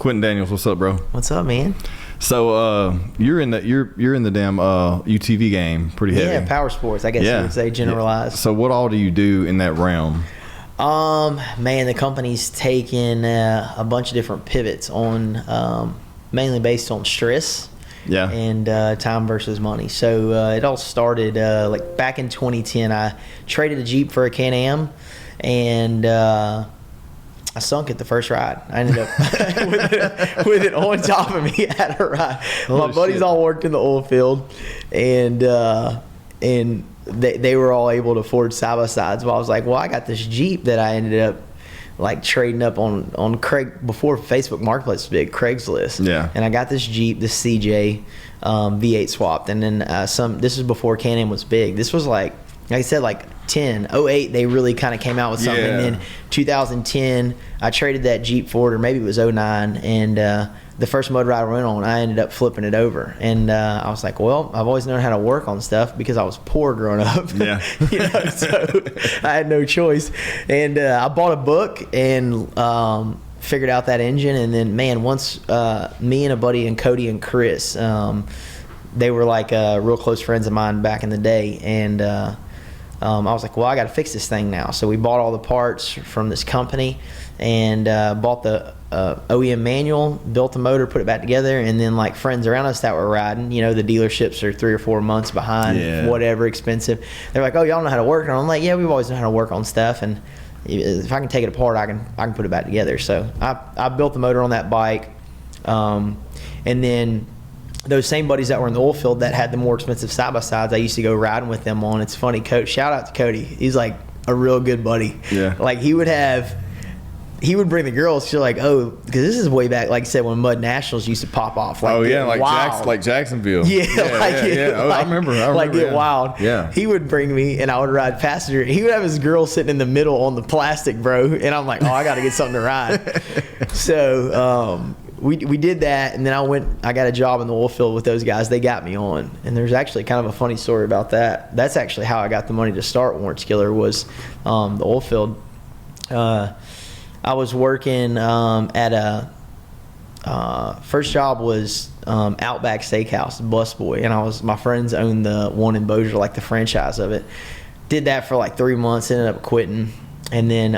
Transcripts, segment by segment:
Quinton Daniels, what's up, bro? What's up, man? So you're in the damn UTV game pretty heavy. Yeah, Powersports, I guess you would say, generalized. Yeah. So what all do you do in that realm? Man, the company's taken a bunch of different pivots on mainly based on stress. Yeah. And time versus money. So it all started like back in 2010. I traded a Jeep for a Can-Am, and I sunk it the first ride. I ended up with it on top of me at a ride. My buddies all worked in the oil field, and they were all able to afford side-by-sides. Well, I was like, well, I got this Jeep that I ended up like trading up on Craig before Facebook Marketplace was big, Craigslist. Yeah. And I got this Jeep, this CJ V8 swapped, and then this is before Can-Am was big. This was like I said, like 08, they really kind of came out with something. Yeah. And then 2010, I traded that Jeep for it, or maybe it was 09, and the first motor I went on, I ended up flipping it over. And I was like, well, I've always known how to work on stuff because I was poor growing up. Yeah. So I had no choice. And I bought a book and figured out that engine. And then, man, once me and a buddy and Cody and Chris, they were like real close friends of mine back in the day. And I was like, well, I got to fix this thing now. So we bought all the parts from this company and bought the OEM manual, built the motor, put it back together, and then like friends around us that were riding, the dealerships are 3 or 4 months behind, whatever, expensive. They're like, oh, y'all know how to work? And I'm like, yeah, we've always known how to work on stuff, and if I can take it apart, I can put it back together. So I built the motor on that bike, and then those same buddies that were in the oil field that had the more expensive side-by-sides, I used to go riding with them on. It's funny, Coach, shout out to Cody. He's like a real good buddy. Yeah. Like he would bring the girls. She's like, oh, because this is way back, like I said, when Mud Nationals used to pop off. Like, oh yeah, like Jacksonville. Yeah, Oh, I remember. Like get wild. Yeah. He would bring me, and I would ride passenger. He would have his girl sitting in the middle on the plastic, bro. And I'm like, oh, I got to get something to ride. So we did that, and then I got a job in the oil field with those guys. They got me on, and there's actually kind of a funny story about that. That's actually how I got the money to start Warrants Killer, was the oil field. I was working at first job was Outback Steakhouse, busboy, and my friends owned the one in Bossier, like the franchise of it. Did that for like 3 months, ended up quitting, and then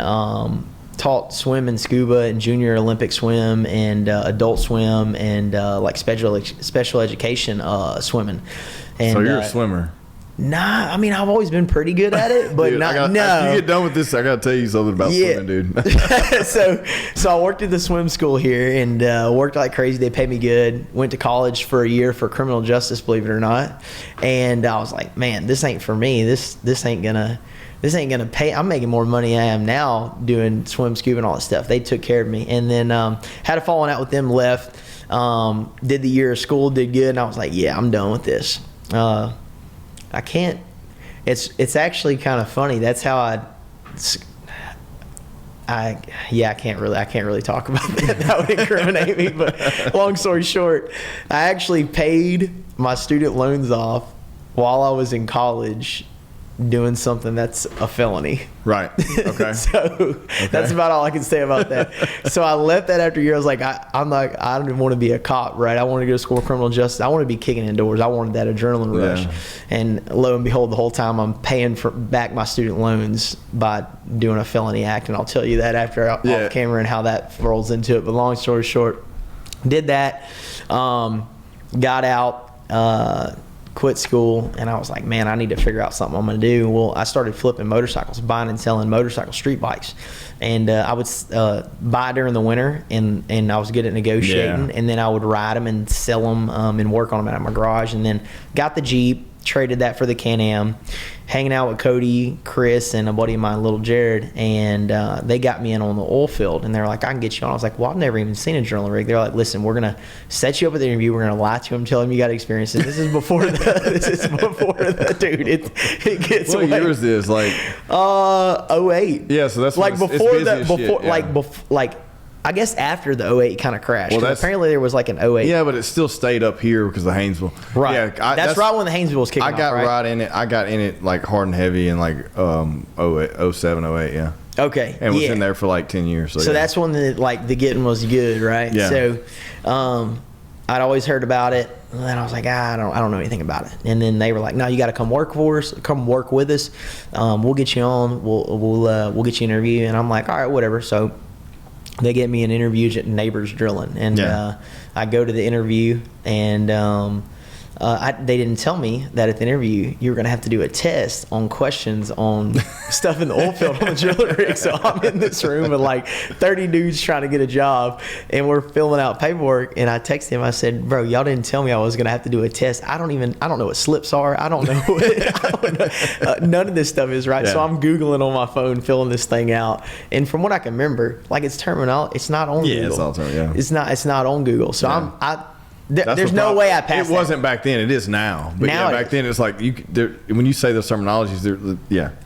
taught swim and scuba and junior Olympic swim and adult swim and like special education swimming. And, so you're a swimmer? Nah, I mean, I've always been pretty good at it, but dude, no. After you get done with this, I got to tell you something about swimming, dude. So I worked at the swim school here and worked like crazy. They paid me good. Went to college for a year for criminal justice, believe it or not. And I was like, man, this ain't for me. This ain't gonna pay. I'm making more money than I am now doing swim, scuba, and all that stuff. They took care of me. And then had a falling out with them, left. Did the year of school, did good, and I was like, yeah, I'm done with this. I can't. It's actually kind of funny. That's how I can't really talk about that. That would incriminate me. But long story short, I actually paid my student loans off while I was in college, doing something that's a felony. Right. Okay. So that's about all I can say about that. So I left that after a year. I was like, I don't even want to be a cop, right? I want to go to school for criminal justice. I want to be kicking indoors. I wanted that adrenaline rush. And lo and behold, the whole time I'm paying back my student loans by doing a felony act. And I'll tell you that after off camera and how that rolls into it. But long story short, did that, got out, quit school, and I was like, man, I need to figure out something I'm going to do. Well, I started flipping motorcycles, buying and selling motorcycle street bikes. And I would buy during the winter, and I was good at negotiating, and then I would ride them and sell them and work on them out of my garage. And then got the Jeep, traded that for the Can-Am, hanging out with Cody, Chris, and a buddy of mine, Little Jared, and they got me in on the oil field, and they're like, I can get you on. I was like, well, I've never even seen a drilling rig. They're like, listen, we're going to set you up with an interview. We're going to lie to him, tell him you got experience. And this is before the dude. It gets what year is this? Like 08. Yeah, so that's like before like I guess after the 08 kind of crashed. Well, apparently there was like an 08. Yeah, but it still stayed up here because of the Haynesville. Right. Yeah, that's right when the Haynesville was kicking off, right in it. I got in it like hard and heavy in like 07, 08, yeah. Okay. And was in there for like 10 years. So that's when the getting was good, right? Yeah. So I'd always heard about it, and then I was like, I don't know anything about it. And then they were like, no, you got to come work for us, come work with us. We'll get you on. We'll get you an interview. And I'm like, all right, whatever. So they get me an interview at Neighbors Drilling, and I go to the interview, and they didn't tell me that at the interview you were going to have to do a test on questions on stuff in the oil field on the drilling rig. So I'm in this room with like 30 dudes trying to get a job, and we're filling out paperwork. And I texted him. I said, "Bro, y'all didn't tell me I was going to have to do a test. I don't know what slips are. I don't know. None of this stuff is right." So I'm Googling on my phone, filling this thing out. And from what I can remember, like it's terminal. It's not on Google. Yeah, it's all terminal. Yeah. It's not on Google. So there's no way I passed it. Wasn't back then. It is now. But now back then it's like when you say those terminologies,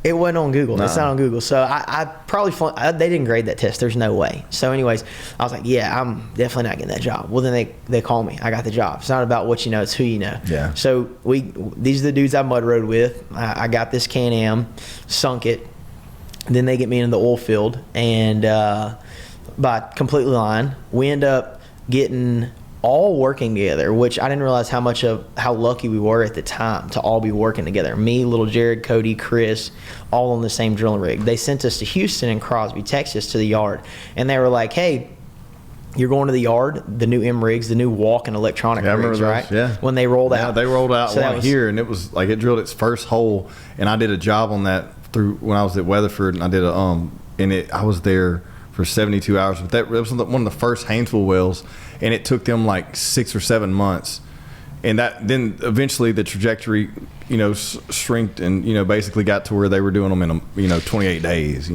it wasn't on Google. It's not on Google. So I probably they didn't grade that test. There's no way. So anyways, I was like, yeah, I'm definitely not getting that job. Well, then they call me. I got the job. It's not about what you know. It's who you know. Yeah. So these are the dudes I mud rode with. I got this Can-Am, sunk it. Then they get me into the oil field, and by completely lying, we end up getting all working together, which I didn't realize how lucky we were at the time to all be working together. Me, little Jared, Cody, Chris, all on the same drilling rig. They sent us to Houston and Crosby, Texas, to the yard, and they were like, "Hey, you're going to the yard, the new M rigs, the new walk and electronic rigs, right?" Yeah. When they rolled out. Yeah, they rolled out one here, and it was like it drilled its first hole, and I did a job on that when I was at Weatherford, and I did I was there for 72 hours. But it was one of the first Haynesville wells, and it took them like 6 or 7 months. And then eventually the trajectory, shrinked and, basically got to where they were doing them in, 28 days,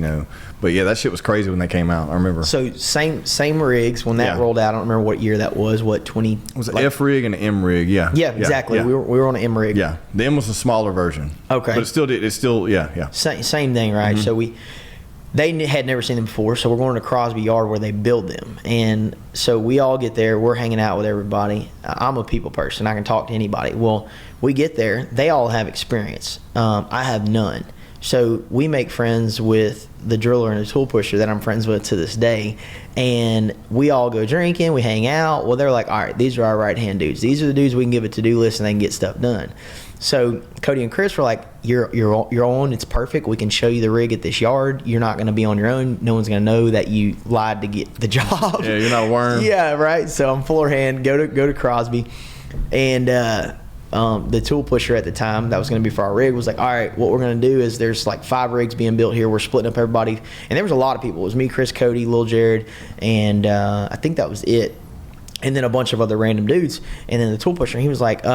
But yeah, that shit was crazy when they came out. I remember. So same rigs when that rolled out. I don't remember what year that was. What 20? It was an F rig and an M rig. Yeah. Yeah, exactly. Yeah. We were on an M rig. Yeah, the M was a smaller version. Okay. But it's still yeah. Same thing, right? Mm-hmm. So they had never seen them before, so we're going to Crosby Yard where they build them. And so we all get there. We're hanging out with everybody. I'm a people person. I can talk to anybody. Well, we get there. They all have experience. I have none. So we make friends with the driller and the tool pusher that I'm friends with to this day. And we all go drinking. We hang out. Well, they're like, all right, these are our right-hand dudes. These are the dudes we can give a to-do list and they can get stuff done. So Cody and Chris were like, you're on. It's perfect. We can show you the rig at this yard. You're not going to be on your own. No one's going to know that you lied to get the job. Yeah, you're not a worm. Yeah, right. So I'm full hand. Go to Crosby, and the tool pusher at the time that was going to be for our rig was like, all right, what we're going to do is there's like 5 rigs being built here. We're splitting up everybody, and there was a lot of people. It was me, Chris, Cody, Lil Jared, and I think that was it. And then a bunch of other random dudes. And then the tool pusher, he was like,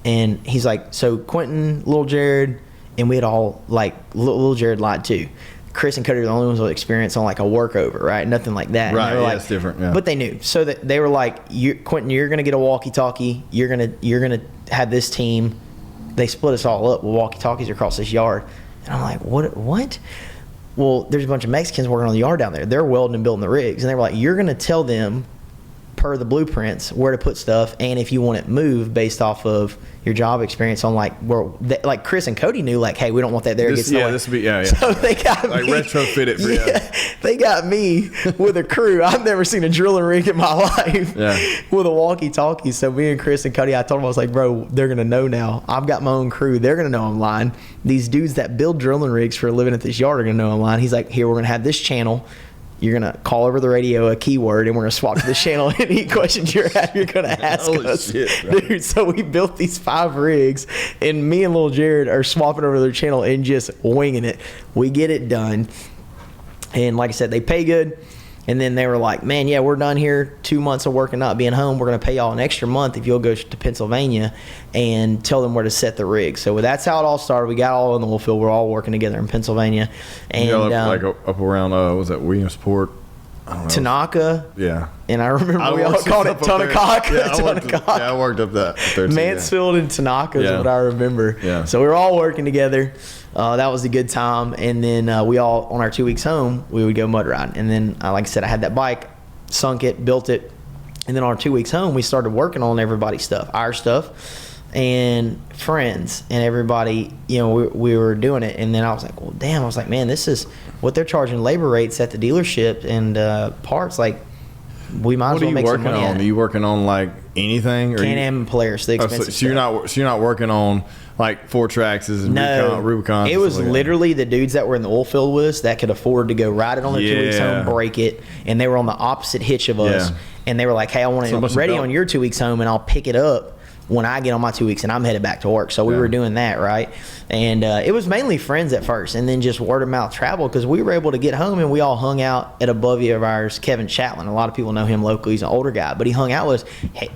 and he's like, so Quinton, Lil Jared, and we had all like Lil Jared lied too. Chris and Cody were the only ones with experience on like a workover, right? Nothing like that. Right, yeah, it's different. Yeah. But they knew, so that they were like, Quinton, you're gonna get a walkie-talkie. You're gonna have this team. They split us all up with walkie-talkies across this yard, and I'm like, what? Well, there's a bunch of Mexicans working on the yard down there. They're welding and building the rigs, and they were like, you're gonna tell them per the blueprints where to put stuff, and if you want it moved based off of your job experience on like like Chris and Cody knew like, hey, we don't want that there. This would be So they got like me, retrofit it for you. They got me with a crew. I've never seen a drilling rig in my life with a walkie-talkie. So me and Chris and Cody, I told them, I was like, bro, they're gonna know now. I've got my own crew. They're gonna know I'm lying. These dudes that build drilling rigs for a living at this yard are gonna know I'm lying. He's like, here, we're gonna have this channel. You're going to call over the radio a keyword, and we're going to swap to the channel. Any questions you're going to ask us. Shit, dude, so we built these 5 rigs, and me and Lil Jared are swapping over their channel and just winging it. We get it done. And like I said, they pay good. And then they were like, man, yeah, we're done here. 2 months of work and not being home. We're going to pay y'all an extra month if you'll go to Pennsylvania and tell them where to set the rig. So that's how it all started. We got all in the oil field. We're all working together in Pennsylvania. And up around, was that Williamsport? I don't know. Tanaka. Yeah. And I remember we all called it Tunacock. I worked up that there too. Mansfield and Tanaka is what I remember. Yeah. So we were all working together. That was a good time. And then we all, on our 2 weeks home, we would go mud riding. And then, like I said, I had that bike, sunk it, built it. And then on our 2 weeks home, we started working on everybody's stuff, our stuff. and friends and everybody, you know, we were doing it. And then I was like, well, damn, I was like, man, this is what they're charging labor rates at the dealership and parts. Like, we might as well make some money. What are you working on? Are you working on like anything? Can-Am and Polaris, the expensive so you're not working on like 4Traxes and Rubicon. It was literally the dudes that were in the oil field with us that could afford to go ride it on their 2 weeks home, break it, and they were on the opposite hitch of us. And they were like, hey, I want it ready on your 2 weeks home, and I'll pick it up when I get on my 2 weeks and I'm headed back to work. So we were doing that, right? And it was mainly friends at first, and then just word of mouth travel, because we were able to get home and we all hung out at a buddy of ours, Kevin Chatlin. A lot of people know him locally. He's an older guy, but he hung out with us. Hey,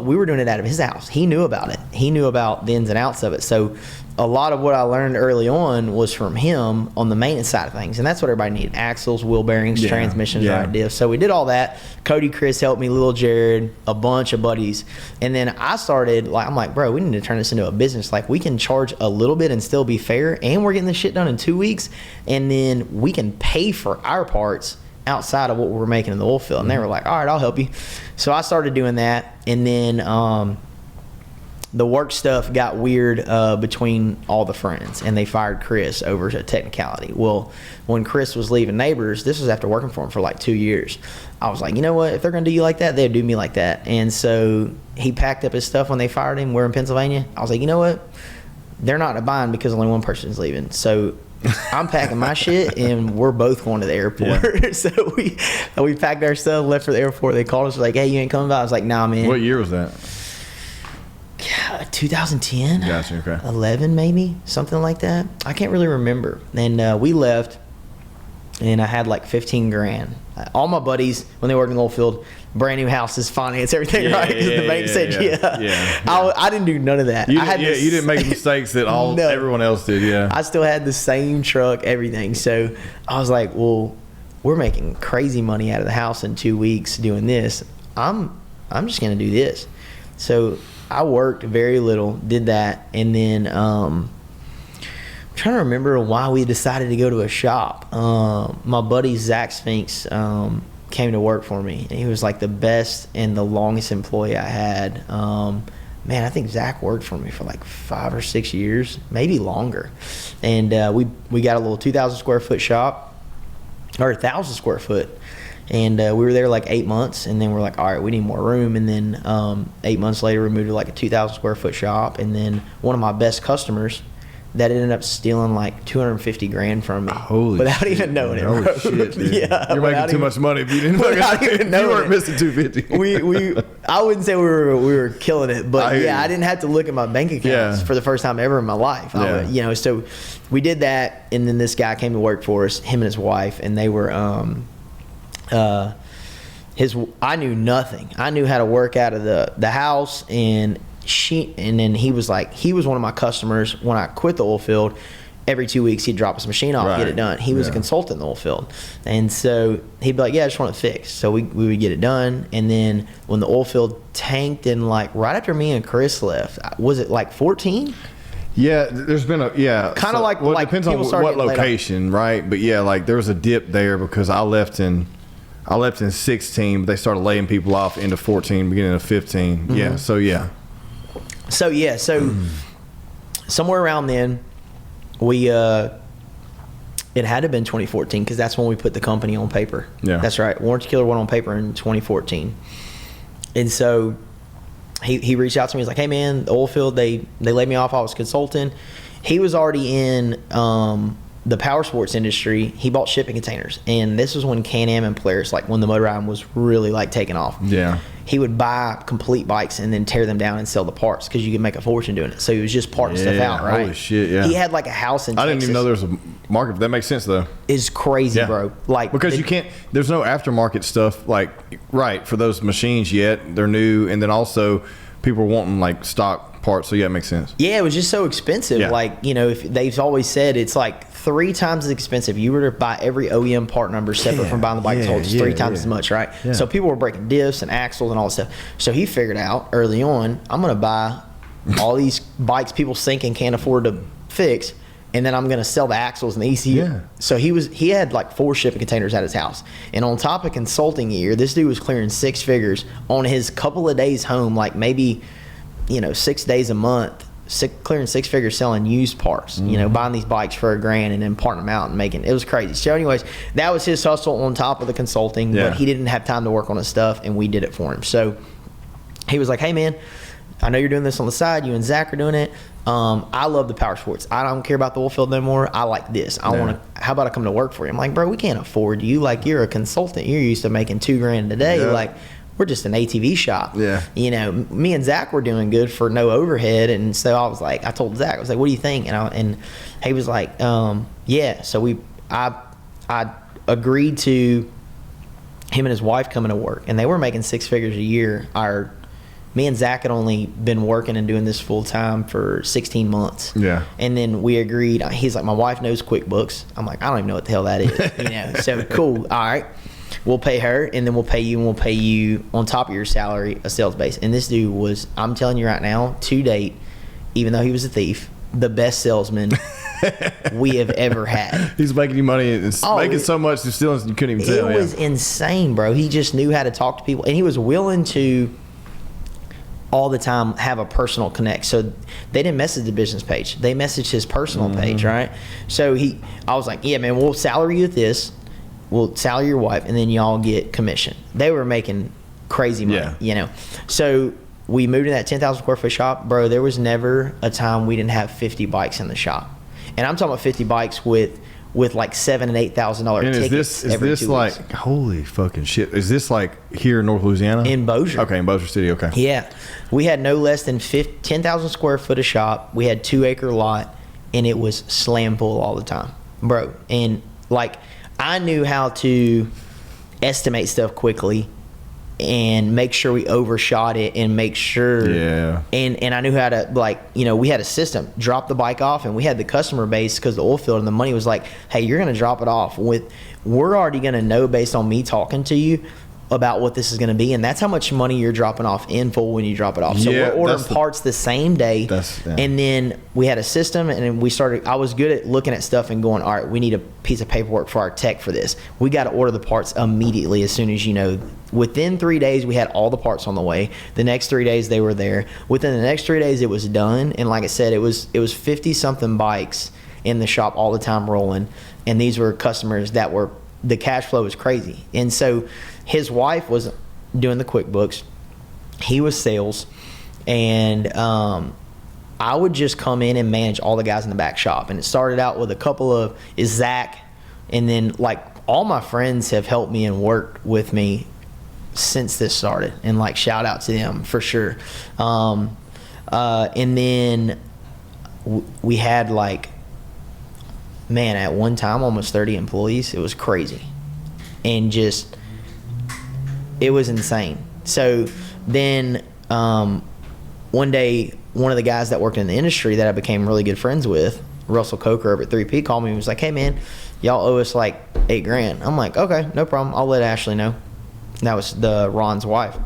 we were doing it out of his house. He knew about it. He knew about the ins and outs of it. So a lot of what I learned early on was from him on the maintenance side of things, and that's what everybody needed: axles, wheel bearings, transmissions, right diffs. So we did all that. Cody, Chris helped me, little Jared, a bunch of buddies, and then I started I'm like, bro, we need to turn this into a business. Like, we can charge a little bit and still be fair, and we're getting this shit done in 2 weeks, and then we can pay for our parts outside of what we're making in the oil field. And they were like, all right, I'll help you. So I started doing that, and then the work stuff got weird between all the friends, and they fired Chris over a technicality. Well, when Chris was leaving Neighbors, this was after working for him for like 2 years, I was like, you know what, if they're going to do you like that, they'd do me like that. And so he packed up his stuff when they fired him. We're in Pennsylvania. I was like, you know what, they're not in a bind because only one person's leaving. So I'm packing my shit, and we're both going to the airport. So we packed our stuff, left for the airport. They called us like, hey, you ain't coming by? I was like, nah, man. What year was that? 2010. Gotcha. Okay. 11 maybe, something like that. I can't really remember. And we left, and I had like 15 grand. All my buddies, when they worked in the oil field, brand new houses, finance, everything, right? Because the bank said, I didn't do none of that. You didn't make mistakes that everyone else did. Yeah. I still had the same truck, everything. So I was like, well, we're making crazy money out of the house in 2 weeks doing this. I'm just gonna do this. So I worked very little, did that, and then I'm trying to remember why we decided to go to a shop. My buddy Zach Spinks came to work for me, and he was like the best and the longest employee I had. Man, I think Zach worked for me for like 5 or 6 years, maybe longer. And we got a little 2,000 square foot shop, or 1,000 square foot. And we were there like 8 months, and then we're like, all right, we need more room. And then 8 months later, we moved to like a 2,000 square foot shop. And then one of my best customers that ended up stealing like 250 grand from me without even knowing it. Holy shit, dude. Yeah, you're making too much money if you didn't look at it. You weren't missing 250. I wouldn't say we were killing it, but I didn't have to look at my bank accounts for the first time ever in my life. So we did that, and then this guy came to work for us, him and his wife, and they were I knew nothing. I knew how to work out of the house, and then he was one of my customers when I quit the oil field. Every 2 weeks he'd drop his machine off, get it done. He was a consultant in the oil field, and so he'd be like, yeah, I just want it fixed. So we would get it done. And then when the oil field tanked, and like right after me and Chris left, was it like 14? Yeah, there's been kind of it depends on what location, right? But yeah, like there was a dip there because I left in 16, but they started laying people off into 14, beginning of 15. Mm-hmm. So somewhere around then, we it had to have been 2014 because that's when we put the company on paper. Yeah, that's right. Warranty Killer went on paper in 2014, and so he reached out to me. He's like, hey man, the oil field, they laid me off. I was consulting. He was already in the Powersports industry. He bought shipping containers, and this was when Can-Am and Polaris, like when the motor was really like taking off. Yeah, he would buy complete bikes and then tear them down and sell the parts because you could make a fortune doing it. So he was just parting stuff out, right? Holy shit, yeah. He had like a house in Texas. I didn't even know there was a market. That makes sense though. It's crazy, bro. Like, because you can't. There's no aftermarket stuff like for those machines yet. They're new, and then also people are wanting like stock parts. So yeah, it makes sense. Yeah, it was just so expensive. Yeah. Like, if they've always said it's like 3 times as expensive. You were to buy every OEM part number separate from buying the bike whole. It's 3 times as much, right? Yeah. So people were breaking diffs and axles and all this stuff. So he figured out early on, I'm going to buy all these bikes people thinking can't afford to fix, and then I'm going to sell the axles and the ECU. Yeah. So he had like 4 shipping containers at his house. And on top of consulting a year, this dude was clearing 6 figures on his couple of days home, like maybe 6 days a month, clearing six figures selling used parts, buying these bikes for $1,000 and then parting them out and making it was crazy. So anyways, that was his hustle on top of the consulting, but he didn't have time to work on his stuff, and we did it for him. So he was like, hey man, I know you're doing this on the side, you and Zach are doing it. I love the Powersports. I don't care about the oil field no more. I like this. How about I come to work for you? I'm like, bro, we can't afford you. Like, you're a consultant. You're used to making $2,000 a day. Yeah. Like, we're just an ATV shop. Yeah. Me and Zach were doing good for no overhead. And so I told Zach, I was like, what do you think? And he was like, yeah. So I agreed to him and his wife coming to work, and they were making six figures a year. Me and Zach had only been working and doing this full time for 16 months. Yeah. And then we agreed. He's like, my wife knows QuickBooks. I'm like, I don't even know what the hell that is. So cool. All right. We'll pay her, and then we'll pay you, and we'll pay you on top of your salary a sales base. And this dude was, I'm telling you right now, to date, even though he was a thief, the best salesman we have ever had. He's making you money and making so much to stealing you couldn't even tell. It was insane, bro. He just knew how to talk to people, and he was willing to all the time have a personal connect. So they didn't message the business page. They messaged his personal page, right? So I was like, yeah, man, we'll salary you at this. We'll salary your wife, and then y'all get commission. They were making crazy money, So we moved in that 10,000 square foot shop. Bro, there was never a time we didn't have 50 bikes in the shop. And I'm talking about 50 bikes with like $7,000 and $8,000 tickets. Is this like, holy fucking shit? Is this like here in North Louisiana? In Bossier. Okay, in Bossier City. Okay. Yeah, we had no less than 10,000 square foot of shop. We had 2-acre lot, and it was slam full all the time, bro. And like, I knew how to estimate stuff quickly and make sure we overshot it and make sure. Yeah. And I knew how to, we had a system. Drop the bike off, and we had the customer base because the oil field and the money was like, hey, you're going to drop it off. We're already going to know based on me talking to you about what this is going to be, and that's how much money you're dropping off in full when you drop it off. So we're ordering parts the same day, and then we had a system, and I was good at looking at stuff and going, all right, we need a piece of paperwork for our tech for this. We got to order the parts immediately as soon as within 3 days we had all the parts on the way. The next 3 days they were there. Within the next 3 days it was done, and like I said, it was 50 something bikes in the shop all the time rolling, and these were customers that were, the cash flow was crazy. And so his wife was doing the QuickBooks, he was sales, and I would just come in and manage all the guys in the back shop. And it started out with a couple of Zach, and then like all my friends have helped me and worked with me since this started, and like shout out to them for sure. And then we had at one time almost 30 employees. It was crazy, and just it was insane. So then one day, one of the guys that worked in the industry that I became really good friends with, Russell Coker over at 3P, called me and was like, hey man, y'all owe us like $8,000. I'm like, okay, no problem, I'll let Ashley know. And that was Ron's wife.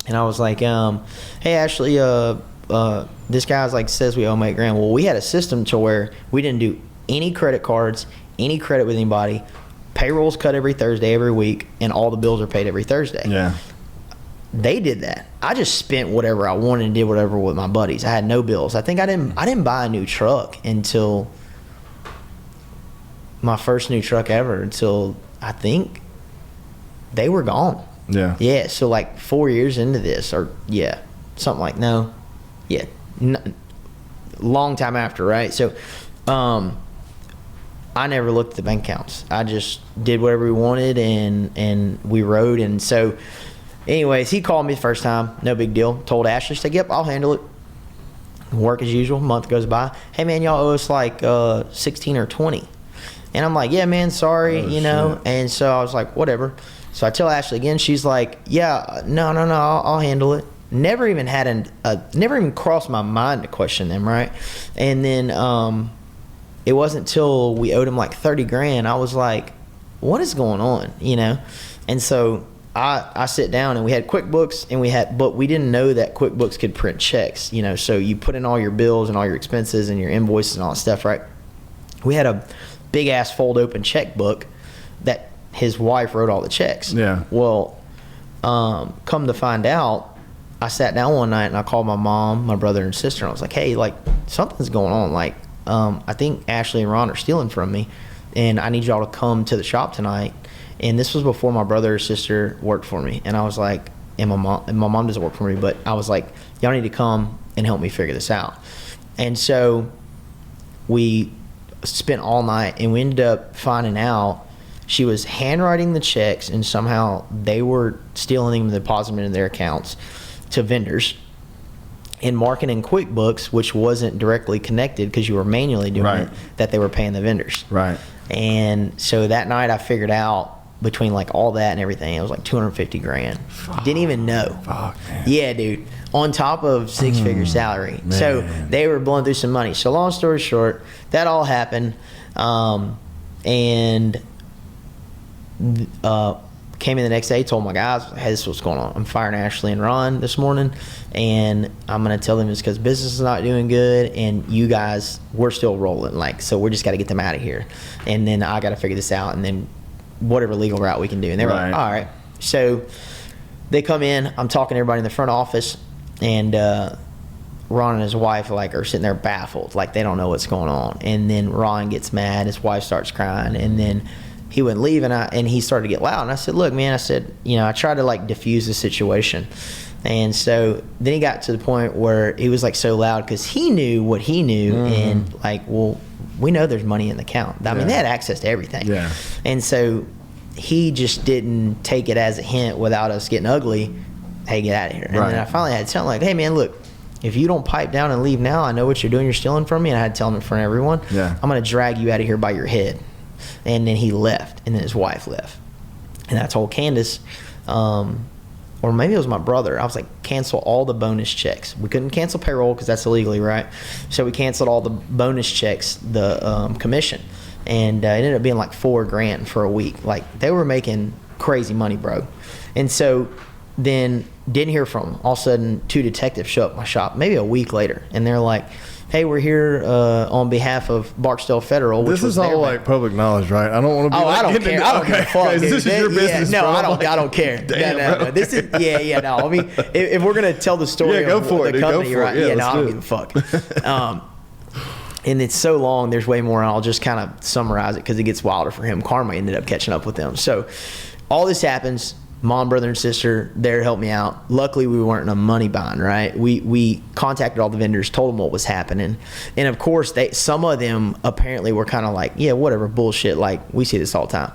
And I was like, hey Ashley, this guy's says we owe him $8,000. Well, we had a system to where we didn't do any credit cards, any credit with anybody. Payroll's cut every Thursday, every week, and all the bills are paid every Thursday. Yeah. They did that. I just spent whatever I wanted and did whatever with my buddies. I had no bills. I think I didn't buy a new truck until my first new truck ever, until I think they were gone. Yeah. Yeah. So 4 years into this, or something like, no. Yeah. Long time after, right? So, I never looked at the bank accounts. I just did whatever we wanted, and we rode. And so, anyways, he called me the first time. No big deal. Told Ashley, said, yep, I'll handle it. Work as usual. Month goes by. Hey, man, y'all owe us 16 or 20. And I'm like, yeah, man, sorry, Shit. And so I was like, whatever. So I tell Ashley again. She's like, yeah, no, I'll handle it. Never even never even crossed my mind to question them, right? And then it wasn't till we owed him $30,000. I was like, what is going on, And so I sit down, and we had QuickBooks, but we didn't know that QuickBooks could print checks, So you put in all your bills and all your expenses and your invoices and all that stuff, right? We had a big ass fold open checkbook that his wife wrote all the checks. Yeah. Well, come to find out, I sat down one night and I called my mom, my brother, and sister, and I was like, hey, like, something's going on. Like, I think Ashley and Ron are stealing from me, and I need y'all to come to the shop tonight. And this was before my brother or sister worked for me. And I was like, and my mom doesn't work for me, but I was like, y'all need to come and help me figure this out. And so we spent all night, and we ended up finding out she was handwriting the checks, and somehow they were stealing them and depositing them in their accounts to vendors, and marking in QuickBooks, which wasn't directly connected because you were manually doing Right. it, that they were paying the vendors. Right. And so that night I figured out, between like all that and everything, it was like 250 grand. Didn't even know. Fuck, man. Yeah, dude. On top of six-figure salary. So they were blowing through some money. So long story short, that all happened. And came in the next day, told my guys, hey, this is what's going on. I'm firing Ashley and Ron this morning, and I'm going to tell them it's because business is not doing good, and you guys, we're still rolling. Like, so we just got to get them out of here. And then I got to figure this out, and then whatever legal route we can do. And they were like, all right. So they come in, I'm talking to everybody in the front office, and Ron and his wife are sitting there baffled, like they don't know what's going on. And then Ron gets mad, his wife starts crying, and then he wouldn't leave, and he started to get loud. And I said, look, man, I said, I tried to like diffuse the situation. And so then he got to the point where he was like so loud because he knew what he knew, and like, well, we know there's money in the account. I mean, they had access to everything. Yeah. And so he just didn't take it as a hint without us getting ugly. Hey, get out of here. And then I finally had to tell him, like, hey, man, look, if you don't pipe down and leave now, I know what you're doing. You're stealing from me. And I had to tell him in front of everyone, I'm going to drag you out of here by your head. And then he left, and then his wife left. And I told Candace, or maybe it was my brother, I was like, cancel all the bonus checks. We couldn't cancel payroll because that's illegally, right? So we canceled all the bonus checks, the commission. And it ended up being like $4,000 for a week. Like, they were making crazy money, bro. And so then didn't hear from them. All of a sudden, 2 detectives show up at my shop maybe a week later, and they're like, hey, we're here on behalf of Barksdale Federal. This is all like public knowledge, right? I don't want to be. Oh, I don't care. I don't give a fuck, dude. This is your business. No, bro. I don't care. Damn, no. This is no. I mean, if we're gonna tell the story go of for the it, company, go for right? it. Yeah, No, I let's don't do give a fuck. And it's so long. There's way more, and I'll just kind of summarize it because it gets wilder for him. Karma ended up catching up with them. So all this happens. Mom, brother, and sister there to help me out. Luckily, we weren't in a money bind, right? We contacted all the vendors, told them what was happening. And, of course, some of them apparently were kind of like, yeah, whatever, bullshit. Like, we see this all the time.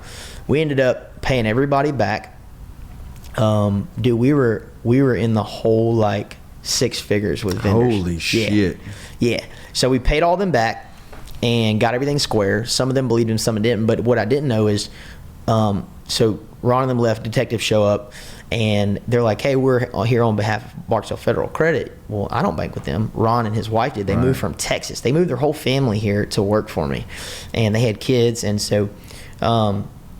We ended up paying everybody back. Dude, we were in the whole, like, 6 figures with vendors. Holy shit. Yeah. So we paid all them back and got everything square. Some of them believed him, some didn't. But what I didn't know is, so Ron and them left, detectives show up, and they're like, hey, we're here on behalf of Barksdale Federal Credit. Well, I don't bank with them. Ron and his wife did. They moved from Texas. They moved their whole family here to work for me, and they had kids. And so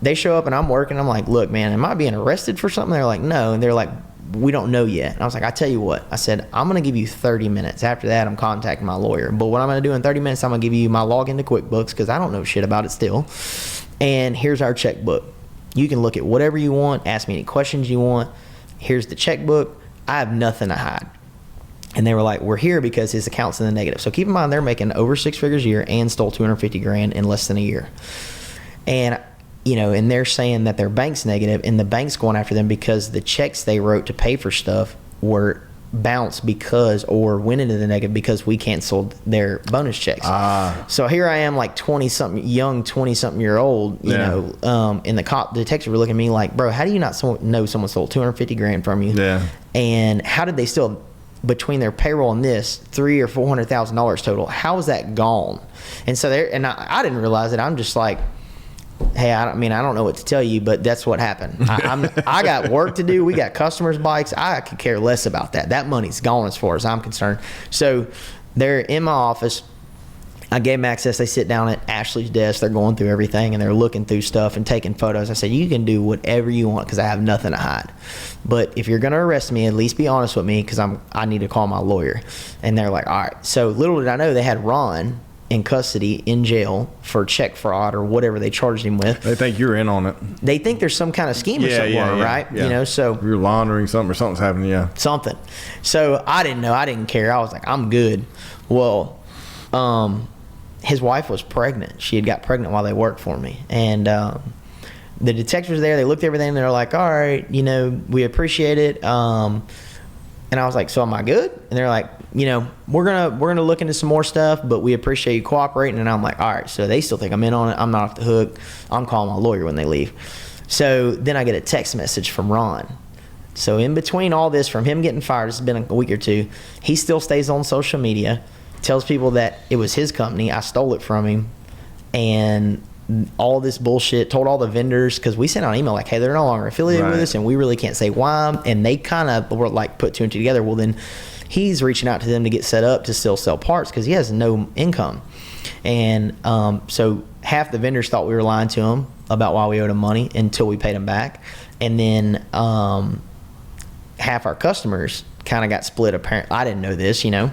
they show up, and I'm working. I'm like, look, man, am I being arrested for something? They're like, no. And they're like, we don't know yet. And I was like, I tell you what. I said, I'm going to give you 30 minutes. After that, I'm contacting my lawyer. But what I'm going to do in 30 minutes, I'm going to give you my login to QuickBooks because I don't know shit about it still. And here's our checkbook. You can look at whatever you want, ask me any questions you want. Here's the checkbook. I have nothing to hide. And they were like, we're here because his account's in the negative. So keep in mind, they're making over 6 figures a year and stole 250 grand in less than a year. And, and they're saying that their bank's negative, and the bank's going after them because the checks they wrote to pay for stuff were bounced went into the negative because we canceled their bonus checks. So here I am, like 20-something year old, and the detective were looking at me like, bro, how do you not know someone stole 250 grand from you? Yeah. And how did they steal, between their payroll and this, $300,000 or $400,000 total? How is that gone? And so I didn't realize it. I'm just like, hey, I don't know what to tell you, but that's what happened. I got work to do. We got customers' bikes. I could care less about that. That money's gone as far as I'm concerned. So they're in my office. I gave them access. They sit down at Ashley's desk. They're going through everything, and they're looking through stuff and taking photos. I said, you can do whatever you want because I have nothing to hide. But if you're going to arrest me, at least be honest with me because I need to call my lawyer. And they're like, all right. So little did I know they had Ron in custody in jail for check fraud or whatever they charged him with. They think you're in on it. They think there's some kind of scheme or something, right? Yeah. You know, so you're laundering something or something's happening. Yeah, something. So I didn't know. I didn't care. I was like, I'm good. Well, his wife was pregnant. She had got pregnant while they worked for me, and the detectives were there. They looked at everything. And they're like, all right, you know, we appreciate it. And I was like, so am I good? And they're like, you know, we're gonna look into some more stuff, but we appreciate you cooperating. And I'm like, all right. So they still think I'm in on it. I'm not off the hook. I'm calling my lawyer when they leave. So then I get a text message from Ron. So in between all this, from him getting fired, it's been a week or two, he still stays on social media, tells people that it was his company, I stole it from him, and all this bullshit, told all the vendors, because we sent out an email like, hey, they're no longer affiliated with us, and we really can't say why, and they kind of were like put two and two together. Well, then he's reaching out to them to get set up to still sell parts because he has no income. And so half the vendors thought we were lying to him about why we owed him money until we paid him back. And then half our customers kind of got split. Apparently, I didn't know this, you know.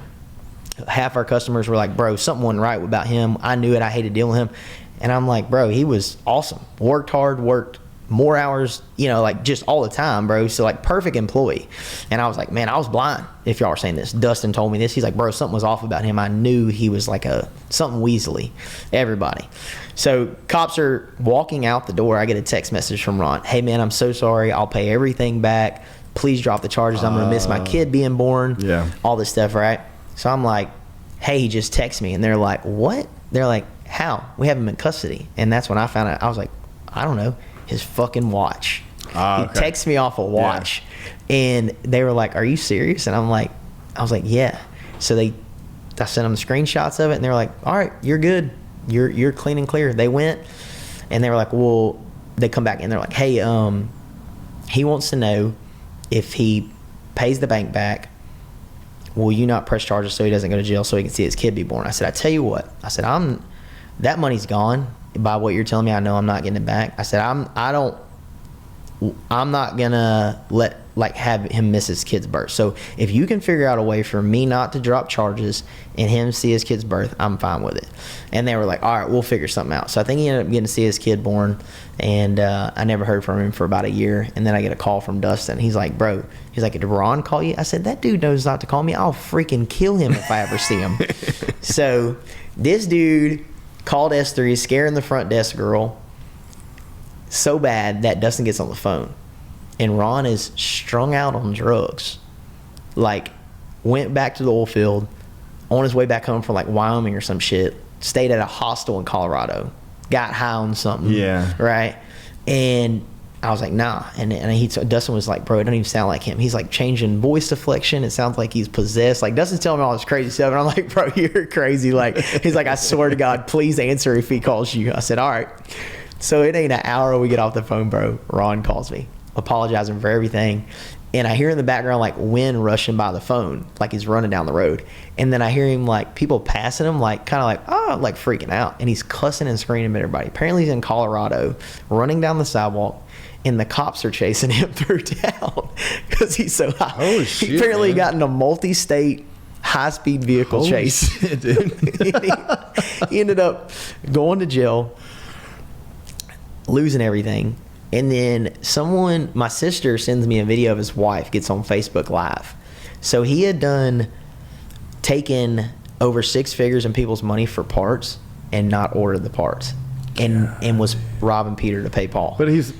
Half our customers were like, bro, something wasn't right about him. I knew it. I hated dealing with him. And I'm like, bro, he was awesome. Worked hard, worked more hours, you know, like just all the time, bro. So like perfect employee. And I was like, man, I was blind if y'all are saying this. Dustin told me this. He's like, bro, something was off about him. I knew he was like something Weasley. Everybody. So cops are walking out the door. I get a text message from Ron. Hey man, I'm so sorry. I'll pay everything back. Please drop the charges. I'm going to miss my kid being born. Yeah. All this stuff, right? So I'm like, hey, he just texted me. And they're like, what? They're like, how? We have him in custody. And that's when I found out. I was like, I don't know. His fucking watch. Okay. He texted me off a watch. Yeah. And they were like, are you serious? And I was like, yeah. So I sent them screenshots of it, and they were like, all right, you're good. You're clean and clear. They went, and they were like, well, they come back, and they're like, hey, he wants to know if he pays the bank back, will you not press charges so he doesn't go to jail so he can see his kid be born? I said, I tell you what. I said, that money's gone. By what you're telling me, I know I'm not getting it back. I said, I'm not gonna have him miss his kid's birth. So if you can figure out a way for me not to drop charges and him see his kid's birth, I'm fine with it. And they were like, all right, we'll figure something out. So I think he ended up getting to see his kid born, and I never heard from him for about a year. And then I get a call from Dustin. He's like, bro, did Ron call you? I said, that dude knows not to call me. I'll freaking kill him if I ever see him. So this dude called S3, scaring the front desk girl so bad that Dustin gets on the phone. And Ron is strung out on drugs. Like, went back to the oil field, on his way back home from like Wyoming or some shit, stayed at a hostel in Colorado, got high on something. Yeah. Right? And I was like, nah. And Dustin was like, bro, it don't even sound like him. He's like changing voice deflection. It sounds like he's possessed. Like, Dustin's telling me all this crazy stuff. And I'm like, bro, you're crazy. Like, he's like, I swear to God, please answer if he calls you. I said, all right. So it ain't an hour we get off the phone, bro. Ron calls me, apologizing for everything. And I hear in the background, like, wind rushing by the phone, like he's running down the road. And then I hear him, like, people passing him, like, kind of like, oh, like freaking out. And he's cussing and screaming at everybody. Apparently he's in Colorado, running down the sidewalk. And the cops are chasing him through town because he's so high. Holy shit, he apparently got in a multi-state high-speed vehicle chase. Shit, dude. He ended up going to jail, losing everything. And then my sister sends me a video of his wife, gets on Facebook Live. So he had taken over 6 figures in people's money for parts and not ordered the parts, and was robbing Peter to pay Paul. But it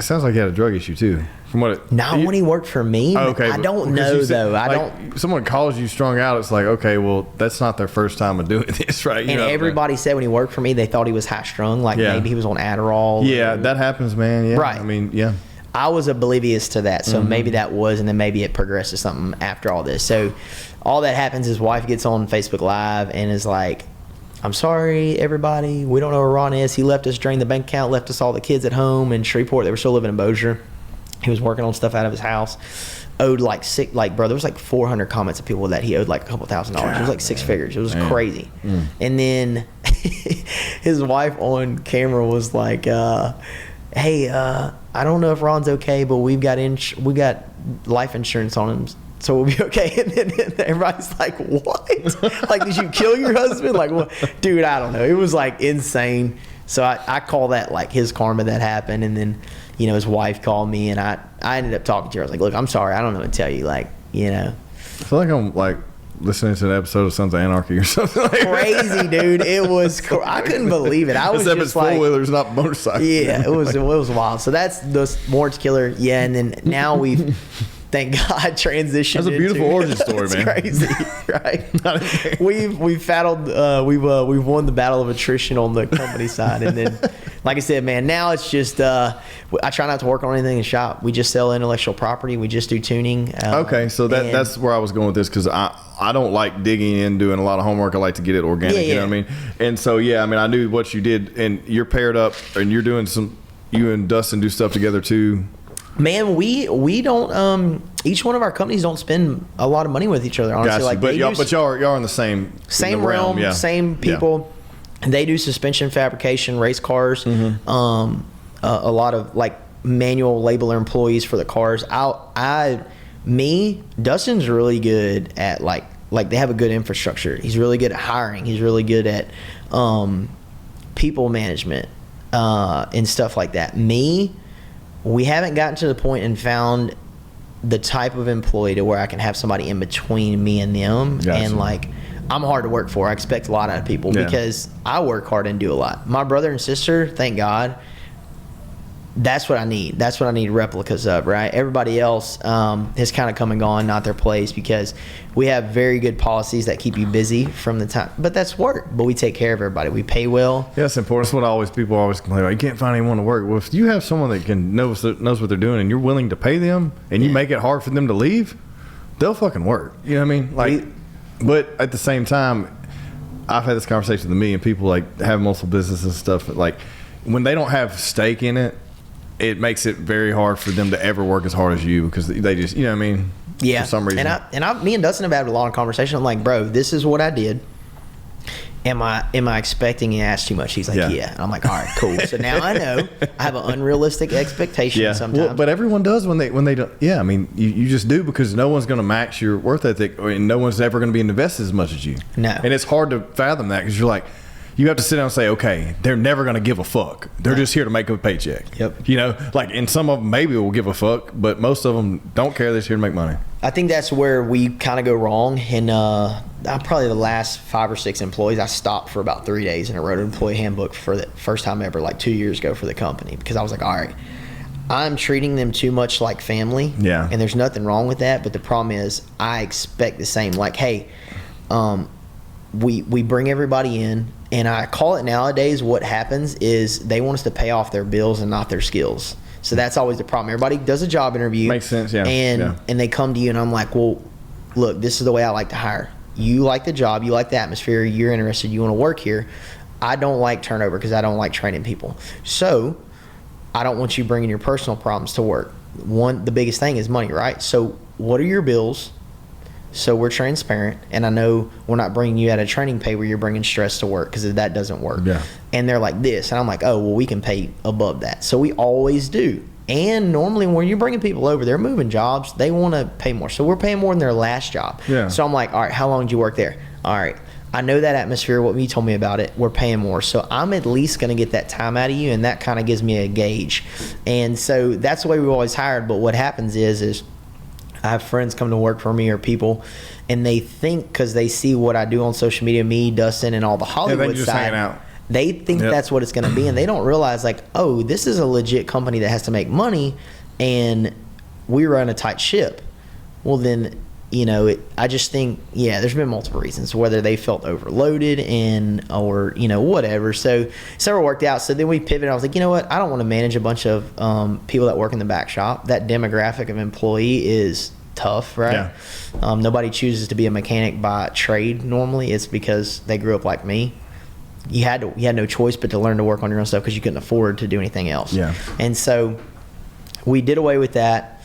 sounds like he had a drug issue too. From what when he worked for me. Okay, I don't know though. I don't. Someone calls you strung out. It's like, okay, well, that's not their first time of doing this, right? And everybody said when he worked for me, they thought he was high strung. Like maybe he was on Adderall. Yeah, that happens, man. Yeah, right. I mean, yeah. I was oblivious to that, so maybe that was, and then maybe it progressed to something after all this. So all that happens, his wife gets on Facebook Live and is like, I'm sorry, everybody. We don't know where Ron is. He left us, drained the bank account, left us all the kids at home in Shreveport. They were still living in Bossier. He was working on stuff out of his house. Owed bro, there was like 400 comments of people that he owed like a couple $1,000s. It was like 6 figures. It was crazy. And then his wife on camera was like, hey, I don't know if Ron's okay, but we got life insurance on him. so we'll be okay. And then everybody's like, what? Like, did you kill your husband? Like, what? Dude, I don't know. It was like insane. So I call that like his karma that happened. And then, you know, his wife called me, and I ended up talking to her. I was like, look, I'm sorry. I don't know what to tell you. Like, you know. I feel like I'm like listening to an episode of Sons of Anarchy or something like crazy, dude. It was, I couldn't believe it. I was Except just it's like, four-wheelers, not motorcycles. yeah, it was wild. So that's the Mort's Killer. Yeah. And then now we've, thank God, transitioned. That's a beautiful origin story, it's man. Crazy, right? we've battled. We've won the battle of attrition on the company side, and then, like I said, man, now it's just. I try not to work on anything in the shop. We just sell intellectual property. We just do tuning. Okay, so that's where I was going with this, because I don't like digging in, doing a lot of homework. I like to get it organic. You know what I mean? And so I knew what you did, and you're paired up, and you're doing some. You and Dustin do stuff together too. Man, we don't. Each one of our companies don't spend a lot of money with each other. Honestly, Gotcha. like but y'all are in the same realm, yeah. same people. Yeah. They do suspension fabrication, race cars. Mm-hmm. A lot of like manual labeler employees for the cars. Dustin's really good at like they have a good infrastructure. He's really good at hiring. He's really good at people management and stuff like that. We haven't gotten to the point and found the type of employee to where I can have somebody in between me and them. Gotcha. And like, I'm hard to work for. I expect a lot out of people because I work hard and do a lot. My brother and sister, thank God, that's what I need. That's what I need replicas of, right? Everybody else has kind of come and gone, not their place, because we have very good policies that keep you busy from the time. But that's work. But we take care of everybody. We pay well. Yeah, that's important. That's what people always complain about. You can't find anyone to work. Well, if you have someone that knows what they're doing, and you're willing to pay them, and you make it hard for them to leave, they'll fucking work. You know what I mean? Like, but at the same time, I've had this conversation with me and people like have multiple businesses and stuff. But like, when they don't have stake in it, it makes it very hard for them to ever work as hard as you, because they just, you know what I mean? Yeah. For some reason. Me and Dustin have had a long conversation. I'm like, bro, this is what I did. Am I expecting you to ask too much? He's like, yeah. And I'm like, all right, cool. So now I know I have an unrealistic expectation sometimes. Well, but everyone does when they don't. Yeah, I mean, you just do, because no one's going to match your work ethic, and no one's ever going to be invested as much as you. No. And it's hard to fathom that, because you're like, you have to sit down and say, okay, they're never going to give a fuck. They're just here to make a paycheck. Yep. You know, like, and some of them maybe will give a fuck, but most of them don't care. They're just here to make money. I think that's where we kind of go wrong. And probably the last 5 or 6 employees, I stopped for about 3 days and I wrote an employee handbook for the first time ever, like 2 years ago, for the company, because I was like, all right, I'm treating them too much like family. Yeah. And there's nothing wrong with that. But the problem is I expect the same. Like, hey, we bring everybody in, and I call it nowadays, what happens is they want us to pay off their bills and not their skills. So that's always the problem. Everybody does a job interview. Makes sense, yeah. And they come to you, and I'm like, well, look, this is the way I like to hire. You like the job, you like the atmosphere, you're interested, you want to work here. I don't like turnover because I don't like training people. So I don't want you bringing your personal problems to work. The biggest thing is money, right? So what are your bills? So we're transparent, and I know we're not bringing you at a training pay where you're bringing stress to work, because that doesn't work. Yeah. And they're like this, and I'm like, oh, well, we can pay above that. So we always do. And normally when you're bringing people over, they're moving jobs, they want to pay more. So we're paying more than their last job. Yeah. So I'm like, all right, how long did you work there? All right, I know that atmosphere, what you told me about it, we're paying more. So I'm at least going to get that time out of you, and that kind of gives me a gauge. And so that's the way we've always hired. But what happens is I have friends come to work for me, or people, and they think because they see what I do on social media, me, Dustin, and all the Hollywood just side, hanging out. They think that's what it's going to be, and they don't realize, like, oh, this is a legit company that has to make money, and we run a tight ship. Well, then, you know, I just think, there's been multiple reasons, whether they felt overloaded or, you know, whatever. So several worked out. So then we pivoted. I was like, you know what? I don't want to manage a bunch of people that work in the back shop. That demographic of employee is tough, right? Yeah. Nobody chooses to be a mechanic by trade normally. It's because they grew up like me. You had no choice but to learn to work on your own stuff because you couldn't afford to do anything else. Yeah. And so we did away with that.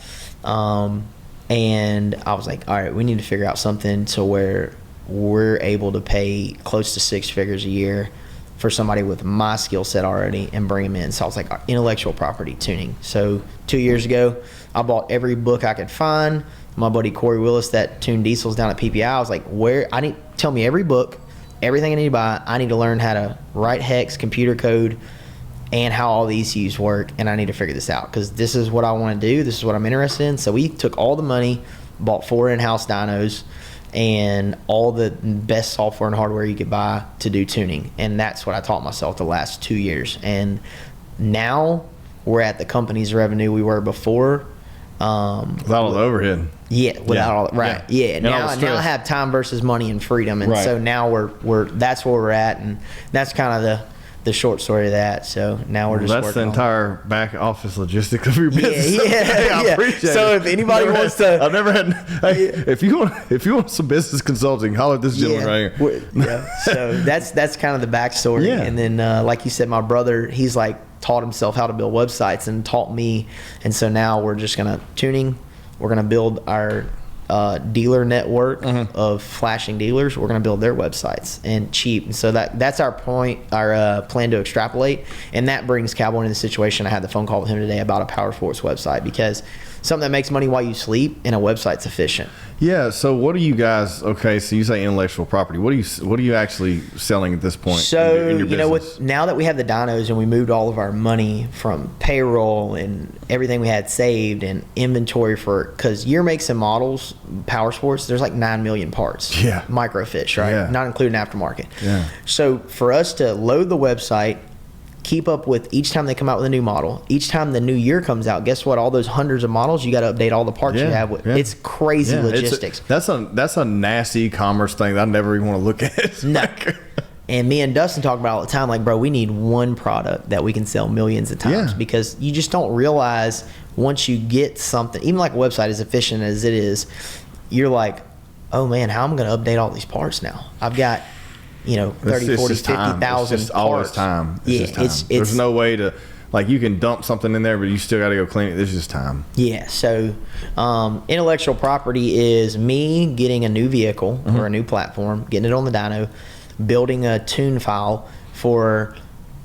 And I was like, all right, we need to figure out something to where we're able to pay close to 6 figures a year for somebody with my skill set already and bring them in. So I was like, intellectual property tuning. So 2 years ago, I bought every book I could find, my buddy Corey Willis that tuned diesels down at PPI. I was like, tell me every book, everything I need to buy. I need to learn how to write hex, computer code, and how all the ECUs work, and I need to figure this out because this is what I want to do. This is what I'm interested in. So we took all the money, bought 4 in-house dynos, and all the best software and hardware you could buy to do tuning. And that's what I taught myself the last 2 years. And now we're at the company's revenue we were before. Without all the overhead. Yeah, without all right. Yeah. Now I have time versus money and freedom, and so now we're that's where we're at, and that's kind of the short story of that. So now we're just that's the entire back office logistics of your business. Hey, I appreciate so it. if anybody wants to, I've never had. Hey, if you want some business consulting, holler at this gentleman right here. Yeah. So that's kind of the backstory. Yeah. And then like you said, my brother, he's like taught himself how to build websites and taught me, and so now we're just gonna we're gonna build our dealer network of flashing dealers. We're gonna build their websites and cheap, and so that's our plan to extrapolate, and that brings Cowboy into the situation. I had the phone call with him today about a Powersports website, because something that makes money while you sleep and a website's efficient. Yeah. So what are you guys? Okay. So you say intellectual property. What are you actually selling at this point? So in your business? now that we have the dynos and we moved all of our money from payroll and everything we had saved and inventory because year makes and models, Powersports, there's like 9 million parts. Yeah. Microfiche, right? Yeah. Not including aftermarket. Yeah. So for us to load the website, keep up with each time they come out with a new model, each time the new year comes out, guess what? All those hundreds of models, you got to update all the parts you have with. It's crazy logistics. That's a nasty e-commerce thing that I never even want to look at. No. And me and Dustin talk about it all the time, like, bro, we need one product that we can sell millions of times, because you just don't realize once you get something, even like a website as efficient as it is, you're like, oh man, how am I going to update all these parts now? I've got 30, 40, 50,000 parts. It's just always time. There's no way to, like, you can dump something in there, but you still got to go clean it. There's just time. Yeah. So intellectual property is me getting a new vehicle or a new platform, getting it on the dyno, building a tune file for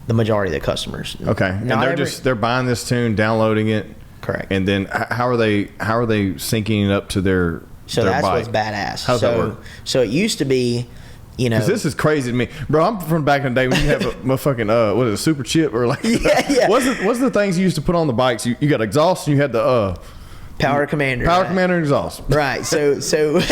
the majority of the customers. Okay. And they're buying this tune, downloading it. Correct. And then how are they syncing it up to their that's bike? what's badass. How's that work? So it used to be, because this is crazy to me, bro. I'm from back in the day when you have a fucking what is it, super chip or like what's the things you used to put on the bikes? You got exhaust and you had the Power Commander. Commander exhaust. Right. So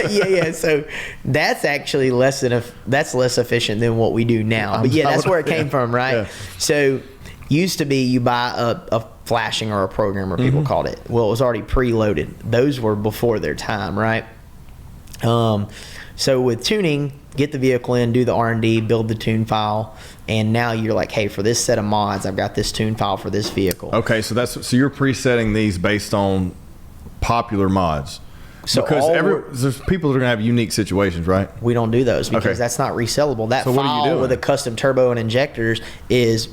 yeah. So that's actually less efficient than what we do now. But that's where it came from, right? Yeah. So used to be you buy a flashing or a programmer, people called it. Well, it was already preloaded. Those were before their time, right? So with tuning, get the vehicle in, do the R&D, build the tune file, and now you're like, hey, for this set of mods, I've got this tune file for this vehicle. Okay, so you're presetting these based on popular mods. So because there's people that are gonna have unique situations, right? We don't do those because that's not resellable. That so file with a custom turbo and injectors is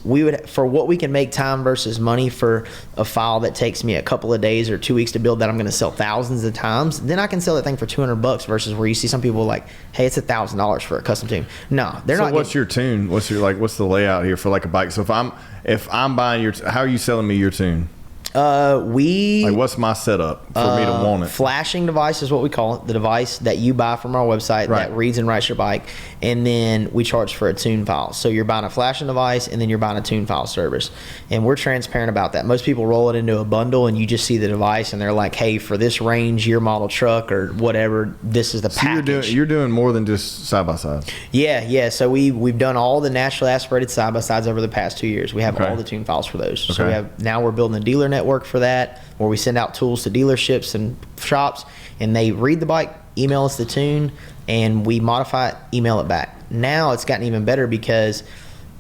for what we can make time versus money for a file that takes me a couple of days or 2 weeks to build that I'm going to sell thousands of times. Then I can sell that thing for $200 versus where you see some people like, hey, it's $1,000 for a custom tune. No, they're not. So what's your tune? What's the layout here for like a bike? So if I'm buying how are you selling me your tune? What's my setup for me to want it? Flashing device is what we call it. The device that you buy from our website that reads and writes your bike, and then we charge for a tune file. So you're buying a flashing device, and then you're buying a tune file service, and we're transparent about that. Most people roll it into a bundle, and you just see the device, and they're like, "Hey, for this range, year, model truck, or whatever, this is the package." You're doing more than just side by sides. Yeah. So we've done all the naturally aspirated side by sides over the past 2 years. We have all the tune files for those. Okay. So now we're building a dealer network for that, where we send out tools to dealerships and shops, and they read the bike, email us the tune, and we modify it, email it back. Now it's gotten even better because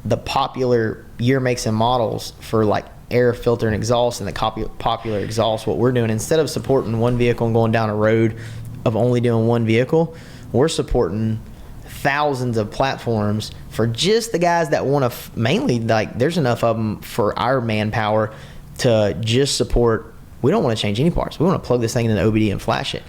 the popular year makes and models for like air filter and exhaust and the popular exhaust, what we're doing, instead of supporting one vehicle and going down a road of only doing one vehicle, we're supporting thousands of platforms for just the guys that want to mainly, like, there's enough of them for our manpower to just support. We don't want to change any parts. We want to plug this thing in an OBD and flash it.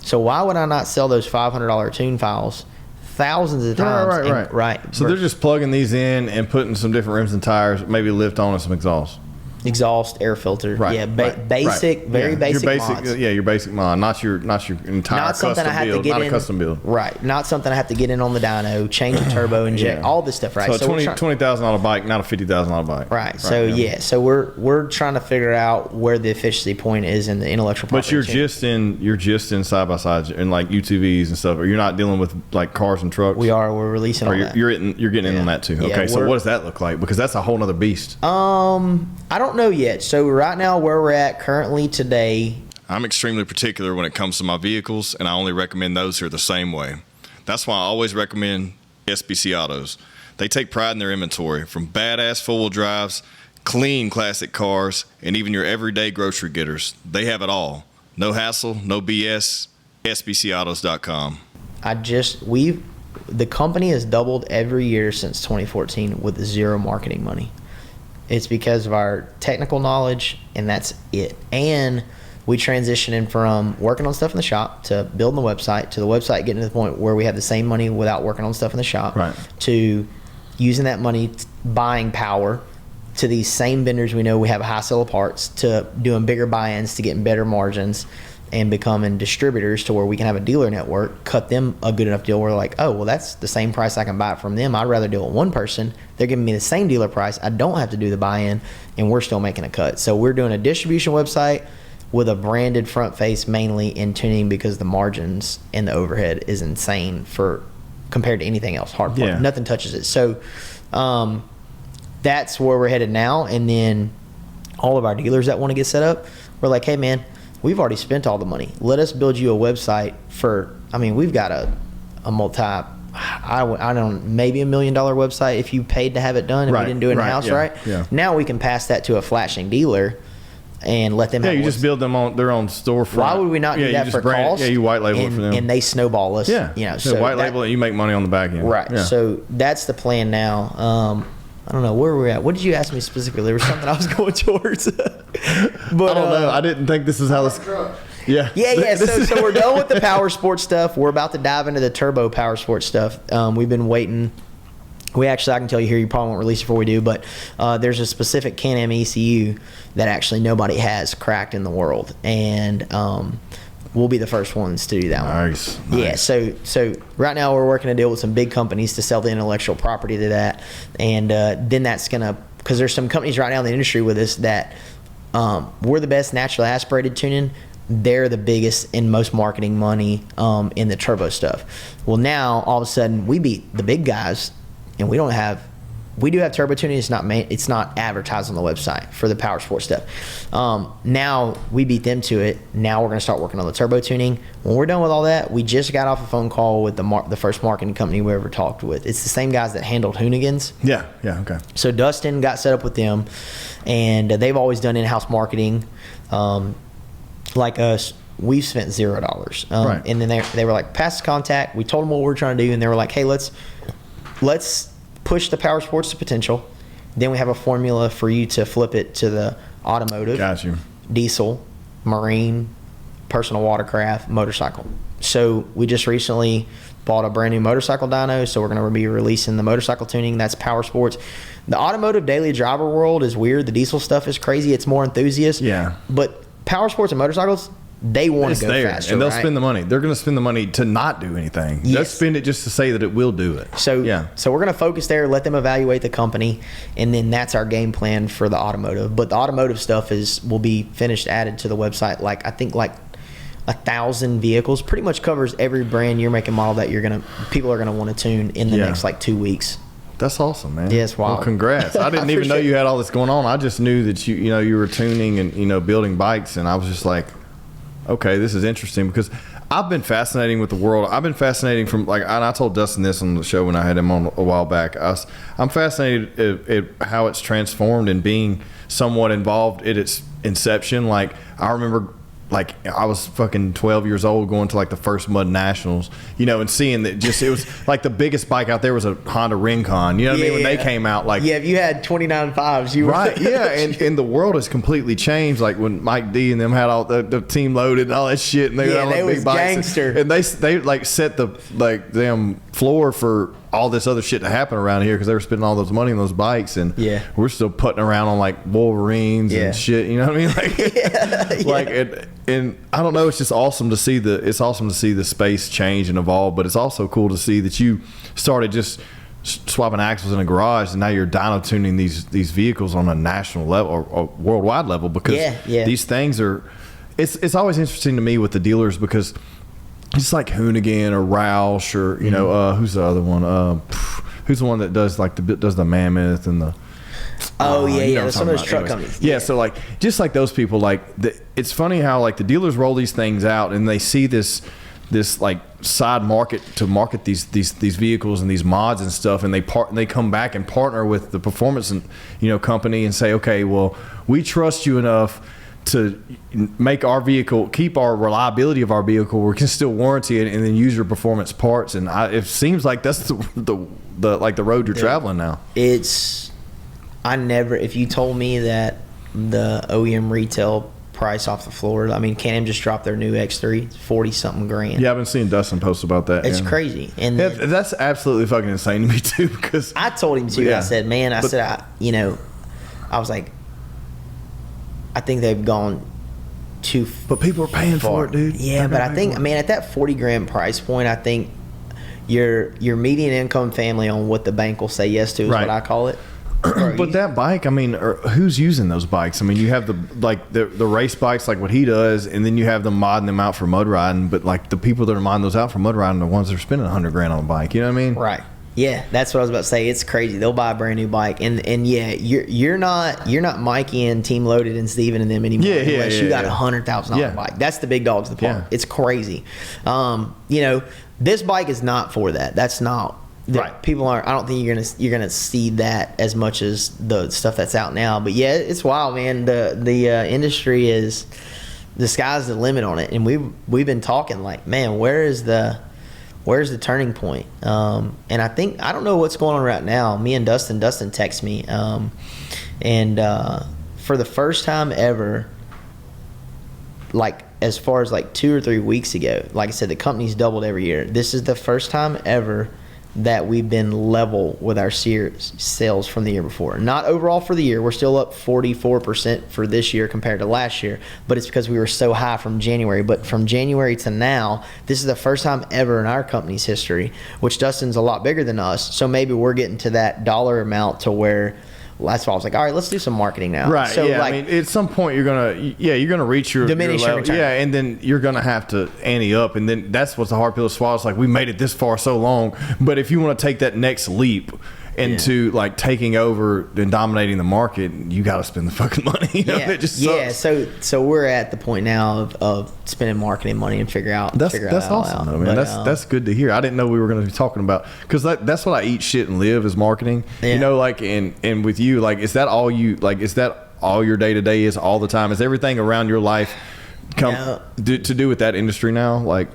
So why would I not sell those $500 tune files thousands of times? Right. So they're just plugging these in and putting some different rims and tires, maybe lift on and some exhaust. exhaust, air filter. Right, Yeah, right, basic, right. very basic mods. Yeah, your basic mod, not your entire Not something custom I have build, to get not in. a custom build. Right, not something I have to get in on the dyno, change the turbo, inject, all this stuff. Right, So, $20,000 bike, not a $50,000 bike. Right. So yeah. So we're trying to figure out where the efficiency point is in the intellectual property. But you're just in side by sides and like UTVs and stuff. Or you're not dealing with like cars and trucks. We're releasing all that. You're getting in on that too. Yeah, Okay. So what does that look like? Because that's a whole nother beast. I don't know yet. So right now, where we're at currently today. I'm extremely particular when it comes to my vehicles, and I only recommend those who are the same way. That's why I always recommend SBC Autos. They take pride in their inventory, from badass four-wheel drives, clean classic cars, and even your everyday grocery getters. They have it all. No hassle, no BS. SBCautos.com. The company has doubled every year since 2014 with zero marketing money. It's because of our technical knowledge, and that's it. And we transitioned from working on stuff in the shop to building the website, to the website getting to the point where we have the same money without working on stuff in the shop, right, to using that money, buying power, to these same vendors we know we have a high sell of parts, to doing bigger buy-ins, to getting better margins, and becoming distributors to where we can have a dealer network, cut them a good enough deal where like, oh, well, that's the same price I can buy it from them. I'd rather deal with one person. They're giving me the same dealer price. I don't have to do the buy-in, and we're still making a cut. So we're doing a distribution website with a branded front face, mainly in tuning, because the margins and the overhead is insane compared to anything else. Hard part. Yeah. Nothing touches it. So that's where we're headed now. And then all of our dealers that want to get set up, we're like, hey, man, we've already spent all the money. Let us build you a website we've got a maybe $1 million website if you paid to have it done, and we didn't do it in-house, right? Yeah. Now we can pass that to a flashing dealer and let them have you just build them on their own storefront. Why would we not do that for cost? Yeah, you white label it for them. And they snowball us. Yeah. So white label it, you make money on the back end. Right. Yeah. So that's the plan now. I don't know where we're at. What did you ask me specifically? There was something I was going towards. But I don't know. I didn't think this is how this. Yeah. So we're done with the Powersports stuff. We're about to dive into the turbo Powersports stuff. We've been waiting. I can tell you here, you probably won't release it before we do, but there's a specific Can-Am ECU that actually nobody has cracked in the world. And we'll be the first ones to do that one. Nice. Yeah, so right now we're working a deal with some big companies to sell the intellectual property to that. And then that's going to, because there's some companies right now in the industry with us that we're the best naturally aspirated tuning. They're the biggest and most marketing money in the turbo stuff. Well, now all of a sudden we beat the big guys, and we do have turbo tuning. It's not advertised on the website for the Powersports stuff. Now we beat them to it. Now we're going to start working on the turbo tuning. When we're done with all that, we just got off a phone call with the first marketing company we ever talked with. It's the same guys that handled Hoonigans. Yeah. Okay. So Dustin got set up with them, and they've always done in-house marketing. Like us, we've spent $0. Right. And then they were like, pass the contact. We told them what we're trying to do, and they were like, hey, let's push the Powersports to potential. Then we have a formula for you to flip it to the automotive, Got you. diesel, marine, personal watercraft, motorcycle. So we just recently bought a brand new motorcycle dyno, so we're going to be releasing the motorcycle tuning. That's Powersports. The automotive daily driver world is weird. The diesel stuff is crazy. It's more enthusiast. Yeah. But Powersports and motorcycles, they want to go faster, and they'll right? spend the money. They're going to spend the money to not do anything. They'll Yes. spend it just to say that it will do it. So we're going to focus there, let them evaluate the company, and then that's our game plan for the automotive. But the automotive stuff will be finished, added to the website. I think 1,000 vehicles, pretty much covers every brand, year, make, and model that people are going to want to tune in the next 2 weeks. That's awesome, man. Yeah, it's wild. Well, congrats. I didn't even know you had all this going on. I just knew that you were tuning and building bikes, and I was just like, okay, this is interesting, because I've been fascinating with the world. I've been fascinating and I told Dustin this on the show when I had him on a while back. I'm fascinated at how it's transformed and being somewhat involved at its inception. I remember like I was fucking 12 years old going to like the first Mud Nationals, you know, and seeing that just it was like the biggest bike out there was a Honda Rincon, you know what I mean, when they came out, like if you had 29 5s, you were right, yeah, and the world has completely changed. Like when Mike D and them had all the team loaded and all that shit, and they had all they the was big bikes, gangster, and they like set the like damn floor for all this other shit to happen around here because they were spending all those money on those bikes, and we're still putting around on like Wolverines and shit, you know what I mean, like like and I don't know, it's just awesome to see the space change and evolve, but it's also cool to see that you started just swapping axles in a garage and now you're dyno tuning these vehicles on a national level or worldwide level, because these things are it's always interesting to me with the dealers, because it's like Hoonigan or Roush or you know who's the other one, who's the one that does like does the Mammoth and the some of those truck companies. So like just like those people, like it's funny how like the dealers roll these things out and they see this like side market to market these vehicles and these mods and stuff, and they come back and partner with the performance and company and say, okay, well, we trust you enough to make our vehicle, keep our reliability of our vehicle, we can still warranty it and then use your performance parts. And it seems like that's the like the road you're traveling now. If you told me that the OEM retail price off the floor, I mean, Can-Am just dropped their new X3, 40 something grand. Yeah, I've been seeing Dustin post about that. It's crazy. And that's absolutely fucking insane to me too, because I told him too. I said, man, I was like, I think they've gone too But people are paying for it, dude. Yeah, but I think, at that 40 grand price point, I think your median income family on what the bank will say yes to is what I call it. But that bike, who's using those bikes? You have the race bikes like what he does, and then you have them modding them out for mud riding. But like the people that are modding those out for mud riding are the ones that are spending $100 grand on a bike. You know what I mean? Right. Yeah, that's what I was about to say. It's crazy. They'll buy a brand new bike, and you're not Mikey and Team Loaded and Steven and them anymore. Unless you got a $100,000 bike. That's the big dogs of the park. It's crazy. This bike is not for that. That's not. Right. People aren't. I don't think you're gonna see that as much as the stuff that's out now. But yeah, it's wild, man. The industry is, the sky's the limit on it, and we've been talking like, man, where's the turning point? And I don't know what's going on right now. Me and Dustin texts me, and for the first time ever, like as far as like 2 or 3 weeks ago, like I said, the company's doubled every year. This is the first time ever that we've been level with our sales from the year before. Not overall for the year. We're still up 44% for this year compared to last year, but it's because we were so high from January. But from January to now, this is the first time ever in our company's history, which Dustin's a lot bigger than us, so maybe we're getting to that dollar amount to where, that's why I was like, all right, let's do some marketing now. Right. So yeah. At some point you're gonna reach your diminishing level. return. Yeah, and then you're gonna have to ante up, and then that's what's the hard pill to swallow. It's like, we made it this far so long, but if you want to take that next leap into like taking over and dominating the market, you got to spend the fucking money. It just sucks. So we're at the point now of spending marketing money and figure out that's awesome though, man. That's good to hear. I didn't know we were going to be talking about, because that's what I eat, shit, and live is marketing. Like and with you, like, is that all your day to day is all the time? Is everything around your life to do with that industry now? Like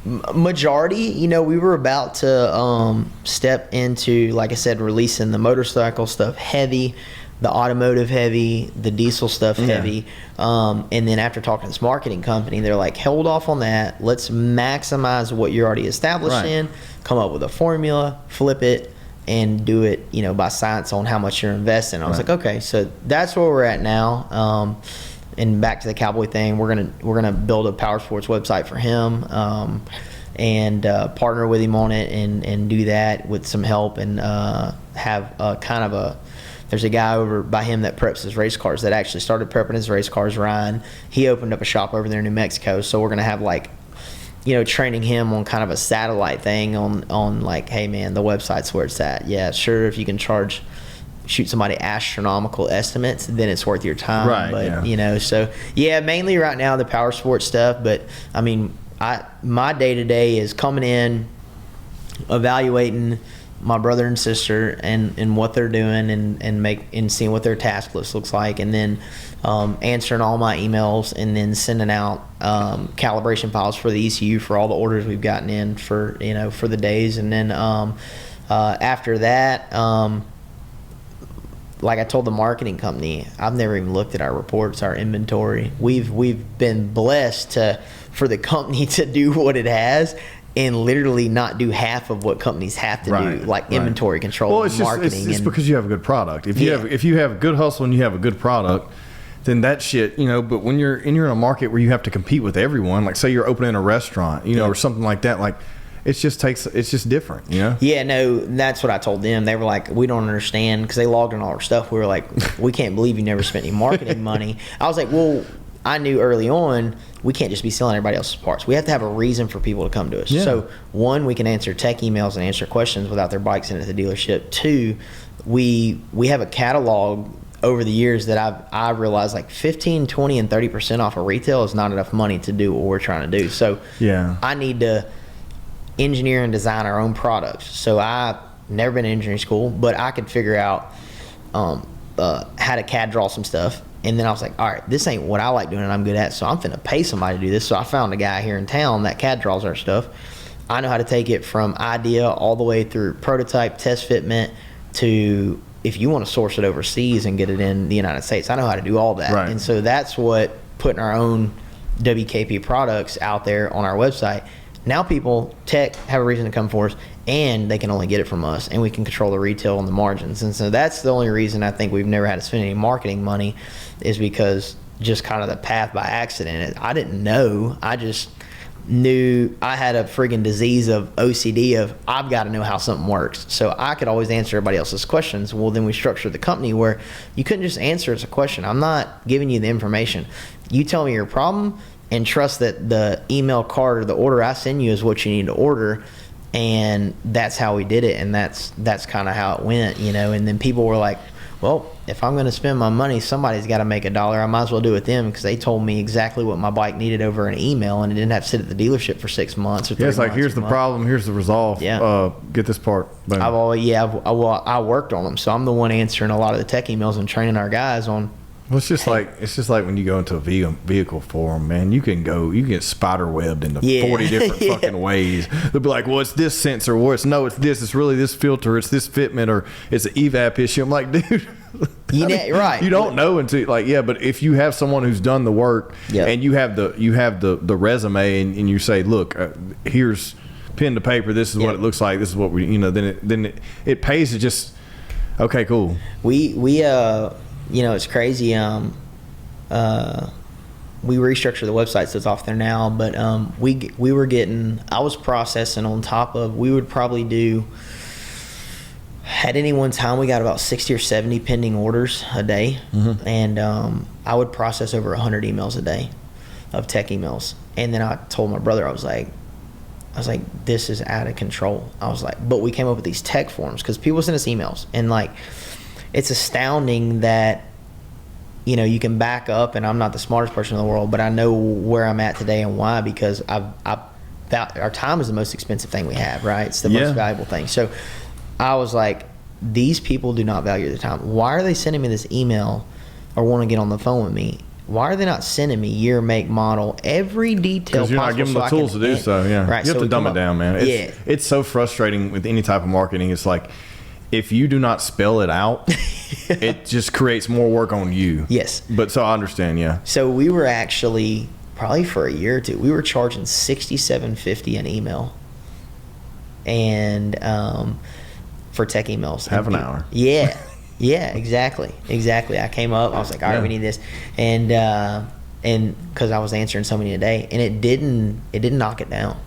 majority, we were about to step into, like I said, releasing the motorcycle stuff heavy, the automotive heavy, the diesel stuff heavy, and then after talking to this marketing company, they're like, hold off on that, let's maximize what you're already established in, come up with a formula, flip it, and do it by science on how much you're investing. I was like, okay, so that's where we're at now. And back to the cowboy thing, we're gonna build a Powersports website for him, and partner with him on it, and do that with some help, and have there's a guy over by him that preps his race cars, that actually started prepping his race cars, Ryan. He opened up a shop over there in New Mexico, so we're gonna have training him on kind of a satellite thing on like, hey man, the website's where it's at. Yeah, sure, if you can shoot somebody astronomical estimates, then it's worth your time. Right. But so mainly right now the Powersports stuff. But my day to day is coming in, evaluating, my brother and sister and what they're doing and seeing what their task list looks like, and then answering all my emails, and then sending out calibration files for the ECU for all the orders we've gotten in for the days. And then after that, like I told the marketing company, I've never even looked at our reports, our inventory. We've been blessed for the company to do what it has and literally not do half of what companies have to do, like inventory control, it's marketing. It's because you have a good product. If you have good hustle and you have a good product, then that shit, but when you're in a market where you have to compete with everyone, like say you're opening a restaurant, or something like that, like it's just different, Yeah, no, that's what I told them. They were like, we don't understand, because they logged in all our stuff. We were like, we can't believe you never spent any marketing money. I was like, well, I knew early on we can't just be selling everybody else's parts. We have to have a reason for people to come to us. Yeah. So one, we can answer tech emails and answer questions without their bikes in at the dealership. Two, we have a catalog over the years that I've realized like 15, 20, and 30% off of retail is not enough money to do what we're trying to do. So I need to engineer and design our own products. So I've never been in engineering school, but I could figure out how to CAD draw some stuff. And then I was like, all right, this ain't what I like doing and I'm good at, so I'm finna pay somebody to do this. So I found a guy here in town that CAD draws our stuff. I know how to take it from idea all the way through prototype, test fitment, to if you want to source it overseas and get it in the United States. I know how to do all that. Right. And so that's what putting our own WKP products out there on our website. Now people, tech, have a reason to come for us, and they can only get it from us, and we can control the retail and the margins. And so that's the only reason I think we've never had to spend any marketing money, is because just kind of the path by accident. I didn't know. I just knew I had a friggin' disease of OCD of I've got to know how something works. So I could always answer everybody else's questions. Well, then we structured the company where you couldn't just answer as a question. I'm not giving you the information. You tell me your problem, and trust that the email card or the order I send you is what you need to order. And that's how we did it, and that's kind of how it went, And then people were like, well, if I'm going to spend my money, somebody's got to make $1. I might as well do it with them, because they told me exactly what my bike needed over an email, and it didn't have to sit at the dealership for 6 months or 3 months. It's like, here's the problem, here's the resolve. Yeah. Get this part. Boom. I worked on them, so I'm the one answering a lot of the tech emails and training our guys on. Well, it's just like when you go into a vehicle forum, man, you get spider webbed into 40 different fucking ways. They'll be like, well, it's this sensor, or it's really this filter, it's this fitment, or it's an evap issue. I'm like, dude, right. You don't know until but if you have someone who's done the work, and you have the resume, and you say, look, here's pen to paper, this is what it looks like, this is what we, then it pays to just, okay, cool. It's crazy. We restructured the website, so it's off there now. But we were getting. I was processing on top of. We would probably do. At any one time, we got about 60 or 70 pending orders a day, and I would process over 100 emails a day, of tech emails. And then I told my brother, I was like, this is out of control. I was like, but we came up with these tech forms because people send us emails, and like. It's astounding that, you can back up, and I'm not the smartest person in the world, but I know where I'm at today and why, because our time is the most expensive thing we have, right? It's the most valuable thing. So I was like, these people do not value their time. Why are they sending me this email or want to get on the phone with me? Why are they not sending me year, make, model, every detail possible? Because you're not giving them the tools to do so, yeah. Right, you have to dumb it down, man. It's so frustrating with any type of marketing. It's like, if you do not spell it out, it just creates more work on you. Yes. But so I understand, yeah. So we were actually, probably for a year or two, we were charging $67.50 an email, and for tech emails. Half an hour. Yeah. Yeah, exactly. I came up, I was like, all right, we need this. And because I was answering so many a day, and it didn't knock it down,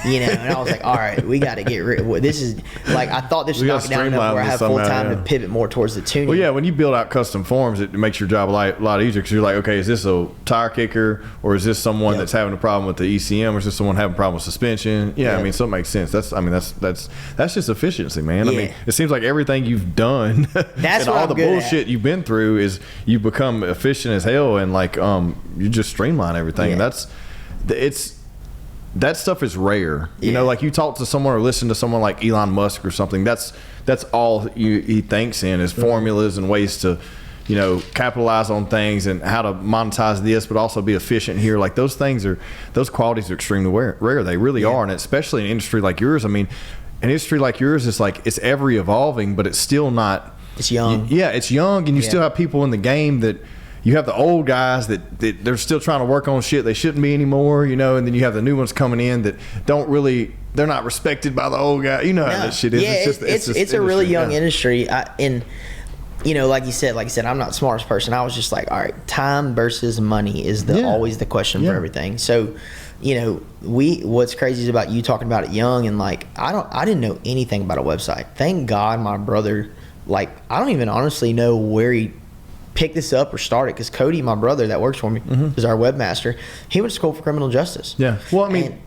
and I was like, all right, we got to get rid of this. Is like, I thought this would knock it down enough where I have full time to pivot more towards the tuning. Well, yeah, when you build out custom forms, it makes your job a lot easier, because you're like, okay, is this a tire kicker, or is this someone that's having a problem with the ECM, or is this someone having a problem with suspension? I mean, so it makes sense. That's just efficiency, man. I mean, it seems like everything you've done that's and what all the bullshit you've been through is you become efficient as hell, and like you just streamline everything. that stuff is rare. You know, like you talk to someone or listen to someone like Elon Musk or something. That's all he thinks in is formulas and ways to, you know, capitalize on things and how to monetize this, but also be efficient here. Like those qualities are extremely rare. They really are, and especially in an industry like yours. I mean, an industry like yours is like it's ever evolving, but it's still not. It's young. It's young, and you still have people in the game that. You have the old guys that they're still trying to work on shit they shouldn't be anymore, you know, and then you have the new ones coming in that they're not respected by the old guy. You know how that shit is. Yeah, it's a really young industry. And, you know, like you said, I'm not the smartest person. I was just like, all right, time versus money is always the question for everything. So, you know, what's crazy is about you talking about it young and like, I didn't know anything about a website. Thank God my brother, like, I don't even honestly know where he pick this up or start it because Cody, my brother that works for me, is our webmaster. He went to school for criminal justice. Yeah. Well, I mean,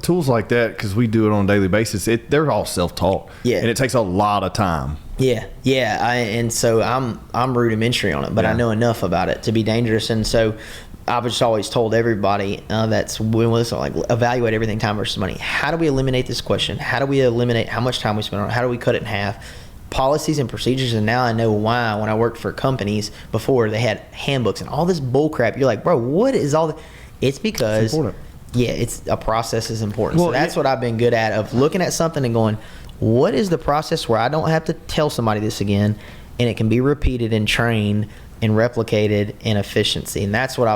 tools like that, because we do it on a daily basis, they're all self-taught. Yeah. And it takes a lot of time. Yeah. Yeah. And so I'm rudimentary on it, but I know enough about it to be dangerous. And so I've just always told everybody that's when with us, like, evaluate everything time versus money. How do we eliminate this question? How do we eliminate how much time we spend on it? How do we cut it in half? Policies and procedures, and now I know why. When I worked for companies before, they had handbooks and all this bull crap. You're like, bro, what is all it's because it's a process is important. Well, so that's what I've been good at, of looking at something and going, what is the process where I don't have to tell somebody this again, and it can be repeated and trained and replicated in efficiency. And that's what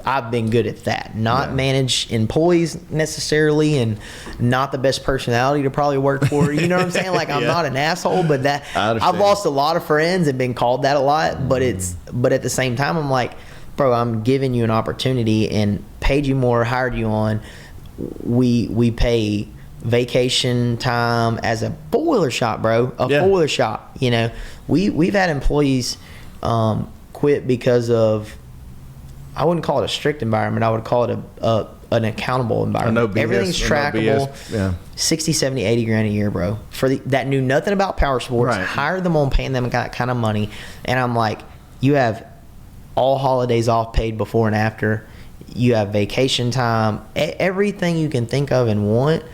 I've been good at that. Not manage employees necessarily, and not the best personality to probably work for. You know what I'm saying? Like, I'm not an asshole, but that I've lost a lot of friends and been called that a lot. But but at the same time, I'm like, bro, I'm giving you an opportunity and paid you more, hired you on. We pay vacation time as a four-wheeler shop, bro. Four-wheeler shop. You know, we've had employees quit because of, I wouldn't call it a strict environment, I would call it an accountable environment. Everything's trackable. 60, 70, 80 grand a year, bro, for that knew nothing about power sports. Hired them on, paying them that kind of money, and I'm like, you have all holidays off paid before and after, you have vacation time, everything you can think of and want,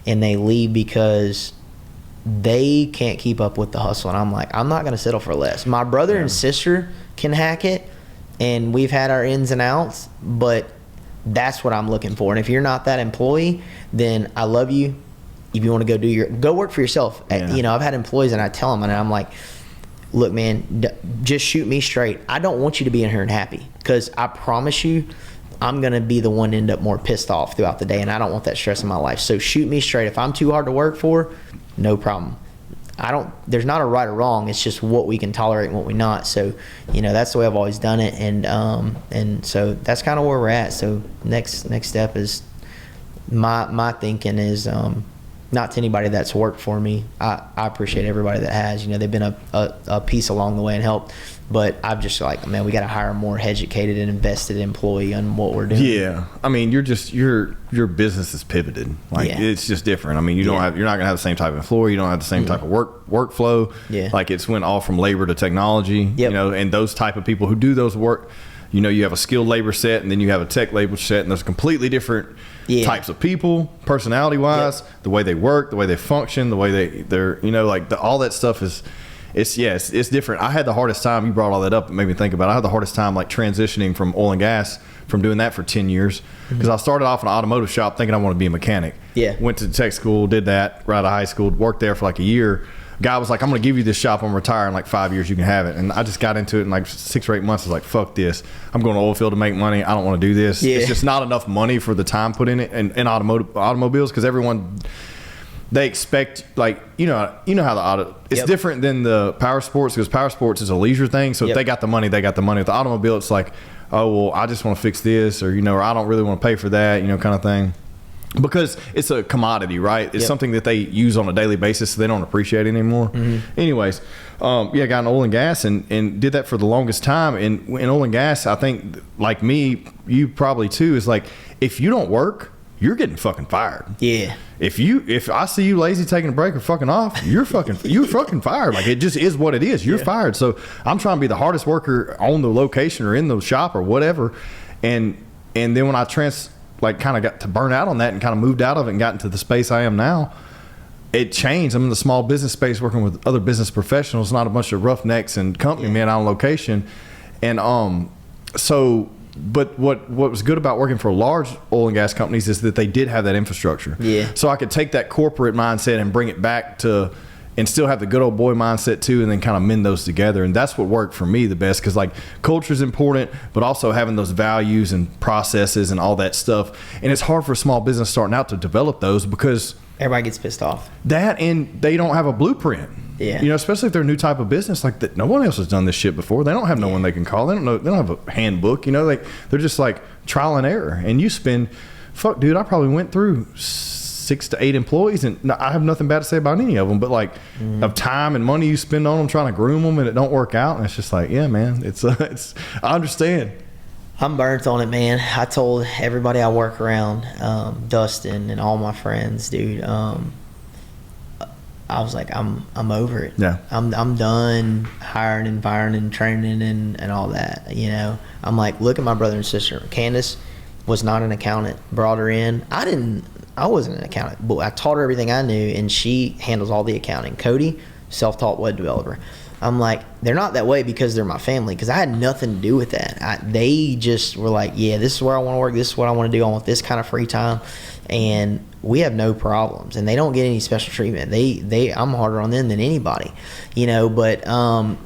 and they leave because they can't keep up with the hustle. And I'm like, I'm not going to settle for less. My brother and sister can hack it, and we've had our ins and outs, but that's what I'm looking for. And if you're not that employee, then I love you. If you want to go work for yourself. You know, I've had employees and I tell them, and I'm like, look, man, just shoot me straight. I don't want you to be in here and happy, because I promise you I'm going to be the one to end up more pissed off throughout the day, and I don't want that stress in my life. So shoot me straight. If I'm too hard to work for, no problem. There's not a right or wrong. It's just what we can tolerate and what we not. So, you know, that's the way I've always done it. And so that's kind of where we're at. So next step is my thinking is, not to anybody that's worked for me. I appreciate everybody that has, you know, they've been a piece along the way and helped. But I'm just like, man, we got to hire a more educated and invested employee on what we're doing. Yeah, I mean, your business is pivoted. Like, it's just different. I mean, you're not gonna have the same type of employee. You don't have the same type of workflow. Yeah, like it's went all from labor to technology. You know, and those type of people who do those work. You know, you have a skilled labor set, and then you have a tech labor set, and there's completely different types of people, personality wise, the way they work, the way they function, the way they're you know, like all that stuff is. It's different. I had the hardest time. You brought all that up. It made me think about it. I had the hardest time like transitioning from oil and gas, from doing that for 10 years. Because I started off in an automotive shop thinking I wanted to be a mechanic. Yeah. Went to tech school, did that right out of high school, worked there for like a year. Guy was like, I'm going to give you this shop. I'm retiring in like 5 years. You can have it. And I just got into it in like 6 or 8 months. I was like, fuck this. I'm going to oil field to make money. I don't want to do this. Yeah. It's just not enough money for the time put in it in automobiles, because everyone – they expect, like, you know how the auto, it's different than the power sports, because power sports is a leisure thing. So if they got the money, they got the money. With the automobile, it's like, oh, well, I just want to fix this, or, you know, or I don't really want to pay for that, you know, kind of thing. Because it's a commodity, right? It's something that they use on a daily basis, so they don't appreciate it anymore. Anyways, got in oil and gas and did that for the longest time. And in oil and gas, I think, like me, you probably too, is like, if you don't work, you're getting fucking fired. Yeah. If I see you lazy taking a break or fucking off, you're fucking fired. Like, it just is what it is. You're fired. So I'm trying to be the hardest worker on the location or in the shop or whatever. And then when I like kind of got to burn out on that and kind of moved out of it and got into the space I am now, it changed. I'm in the small business space working with other business professionals, not a bunch of roughnecks and company men on location. And but what was good about working for large oil and gas companies is that they did have that infrastructure. Yeah. So I could take that corporate mindset and bring it back to, and still have the good old boy mindset too, and then kind of mend those together. And that's what worked for me the best, because like culture is important, but also having those values and processes and all that stuff. And it's hard for a small business starting out to develop those, because everybody gets pissed off. That, and they don't have a blueprint. Yeah. You know, especially if they're a new type of business, like that, no one else has done this shit before. They don't have no one they can call. They don't know. They don't have a handbook. You know, like they're just like trial and error. And you spend, fuck, dude, I probably went through 6 to 8 employees, and I have nothing bad to say about any of them. But like, of time and money you spend on them trying to groom them, and it don't work out. And it's just like, yeah, man, it's I understand. I'm burnt on it, man. I told everybody I work around, Dustin and all my friends, dude. I was like, I'm over it. Yeah. I'm done hiring and firing and training and all that. You know, I'm like, look at my brother and sister. Candace was not an accountant. Brought her in. I wasn't an accountant, but I taught her everything I knew, and she handles all the accounting. Cody, self-taught web developer. I'm like, they're not that way because they're my family, because I had nothing to do with that. They just were like, yeah, this is where I want to work. This is what I want to do. I want this kind of free time. And we have no problems, and they don't get any special treatment. I'm harder on them than anybody, you know. But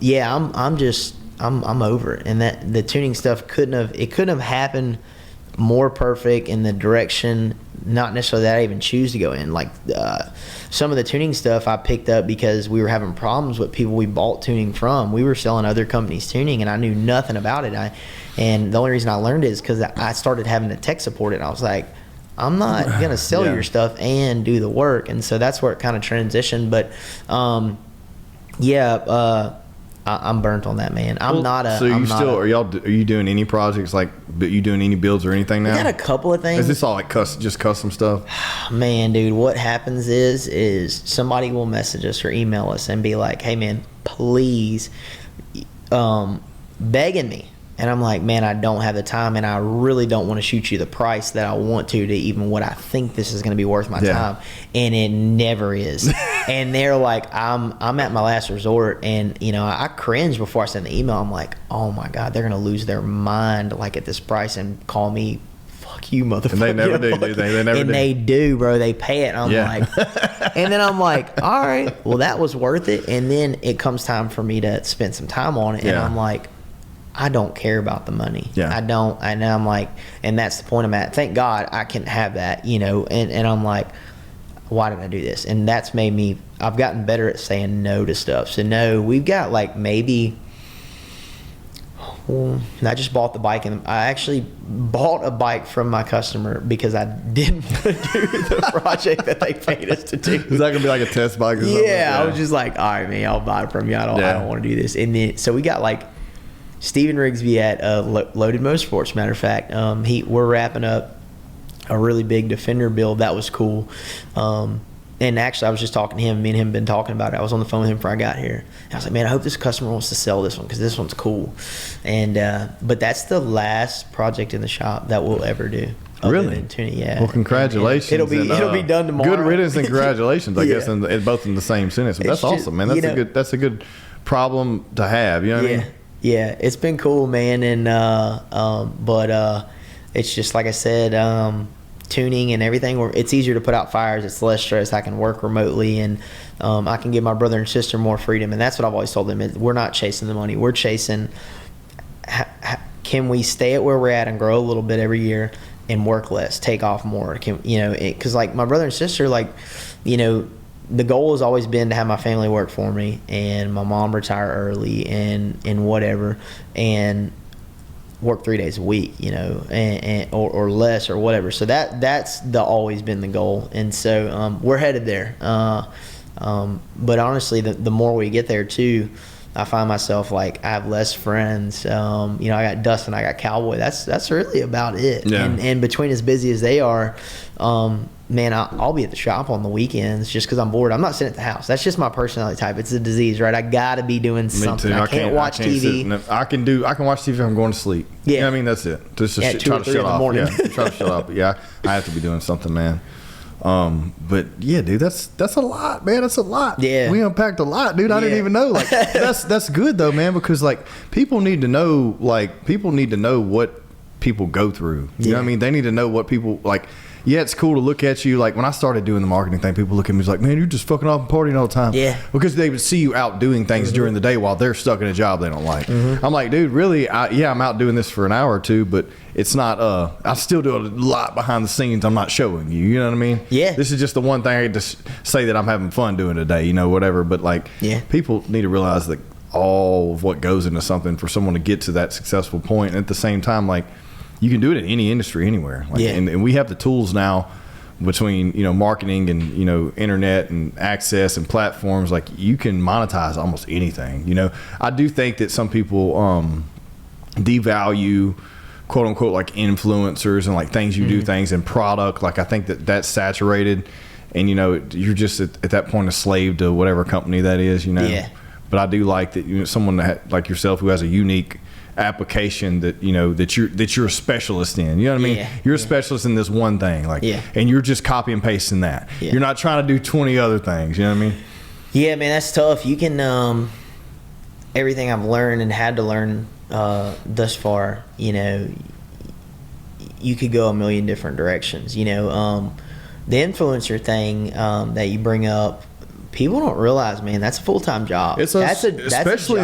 yeah, I'm over it. And that the tuning stuff couldn't have happened more perfect in the direction, not necessarily that I even choose to go in. Like some of the tuning stuff I picked up because we were having problems with people we bought tuning from. We were selling other companies tuning, and I knew nothing about it. And the only reason I learned it is because I started having to tech support it. And I was like, I'm not going to sell your stuff and do the work. And so that's where it kind of transitioned. But I'm burnt on that, man. Are you doing any projects, like, but you doing any builds or anything now? We got a couple of things. Is this all like just custom stuff? Man, dude, what happens is somebody will message us or email us and be like, hey man, please, begging me. And I'm like, man, I don't have the time, and I really don't want to shoot you the price that I want to even what I think this is going to be worth my time. And it never is. And they're like, I'm at my last resort, and you know, I cringe before I send the email. I'm like, oh my God, they're going to lose their mind like at this price and call me, fuck you, motherfucker. And they never do, do they? They never do. And they do, bro. They pay it. And I'm like, and then I'm like, all right, well, that was worth it. And then it comes time for me to spend some time on it. And I'm like, I don't care about the money. I don't. And I'm like, and that's the point I'm at. Thank God I can have that, you know. And I'm like, why did I do this? And that's made me, I've gotten better at saying no to stuff. So no, we've got like maybe, I just bought the bike, and I actually bought a bike from my customer because I didn't want to do the project that they paid us to do. Is that gonna be like a test bike or something? Yeah, I was just like, all right, man, I'll buy it from you. I don't want to do this. And then so we got like Steven Rigsby at Loaded Motorsports. Matter of fact, we're wrapping up a really big Defender build. That was cool. And actually, I was just talking to him. Me and him have been talking about it. I was on the phone with him before I got here. And I was like, man, I hope this customer wants to sell this one because this one's cool. And but that's the last project in the shop that we'll ever do. Really? Yeah. Well, congratulations. It'll be done tomorrow. Good riddance and congratulations. I guess both in the same sentence. But that's awesome, man. That's a good problem to have. You know what I mean? Yeah, it's been cool, man. And but it's just like I said, tuning and everything. It's easier to put out fires. It's less stress. I can work remotely, and I can give my brother and sister more freedom. And that's what I've always told them: we're not chasing the money. We're chasing. Can we stay at where we're at and grow a little bit every year and work less, take off more? Because like my brother and sister, like, you know, the goal has always been to have my family work for me and my mom retire early and whatever, and work 3 days a week, you know, or less or whatever. So that's always been the goal. And so we're headed there. But honestly, the more we get there too, I find myself like I have less friends. You know, I got Dustin, I got Cowboy. That's really about it. Yeah. And between as busy as they are, man, I'll be at the shop on the weekends just because I'm bored. I'm not sitting at the house. That's just my personality type. It's a disease, right? I gotta be doing something. I can't watch TV. I can watch TV if I'm going to sleep. Yeah. You know what I mean, that's it. Just to At 2 try or to 3 shut in the off. morning. Yeah, try to shut up. Yeah, I have to be doing something, man. But yeah, dude, that's a lot, man. That's a lot. Yeah. We unpacked a lot, dude. I didn't even know. Like that's good though, man, because like people need to know what people go through. You know what I mean? They need to know what people like. Yeah, it's cool to look at you. Like when I started doing the marketing thing, people look at me like, man, you're just fucking off and partying all the time. Yeah. Because they would see you out doing things during the day while they're stuck in a job they don't like. I'm like, dude, really? I'm out doing this for an hour or two, but it's not, I still do a lot behind the scenes I'm not showing you. You know what I mean? Yeah. This is just the one thing I get to say that I'm having fun doing today, you know, whatever. But like, people need to realize that all of what goes into something for someone to get to that successful point. And at the same time, like, you can do it in any industry anywhere. Like, and we have the tools now between, you know, marketing and, you know, internet and access and platforms. Like, you can monetize almost anything. You know, I do think that some people devalue, quote unquote, like influencers and like things you do things in product. Like, I think that that's saturated, and, you know, you're just at that point a slave to whatever company that is, you know. Yeah. But I do like that, you know, someone that like yourself who has a unique application that, you know, that you're a specialist in. You know what I mean? You're a specialist in this one thing, like, and you're just copy and pasting that. You're not trying to do 20 other things. You know what I mean? Yeah, man, that's tough. You can everything I've learned and had to learn thus far, you know, you could go a million different directions. You know, the influencer thing that you bring up, people don't realize, man, that's a full-time job. Especially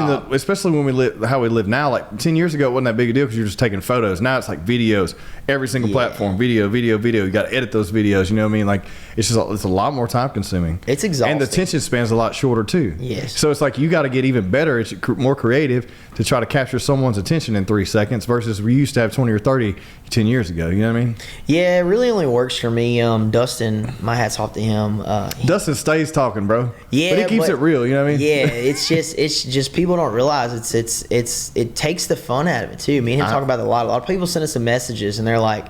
when we live how we live now. Like 10 years ago, it wasn't that big a deal because you're just taking photos. Now it's like videos, every single platform, video. You got to edit those videos. You know what I mean? Like it's a lot more time consuming. It's exhausting, and the attention span's a lot shorter too. Yes. So it's like you got to get even better, more creative to try to capture someone's attention in 3 seconds versus we used to have 20 or 30 10 years ago. You know what I mean? Yeah, it really only works for me. Dustin, my hat's off to him. Dustin stays talking, bro. Yeah, but he keeps it real. You know what I mean? Yeah, it's just people don't realize it takes the fun out of it too. Me and him talk about it a lot. A lot of people send us some messages and they're like,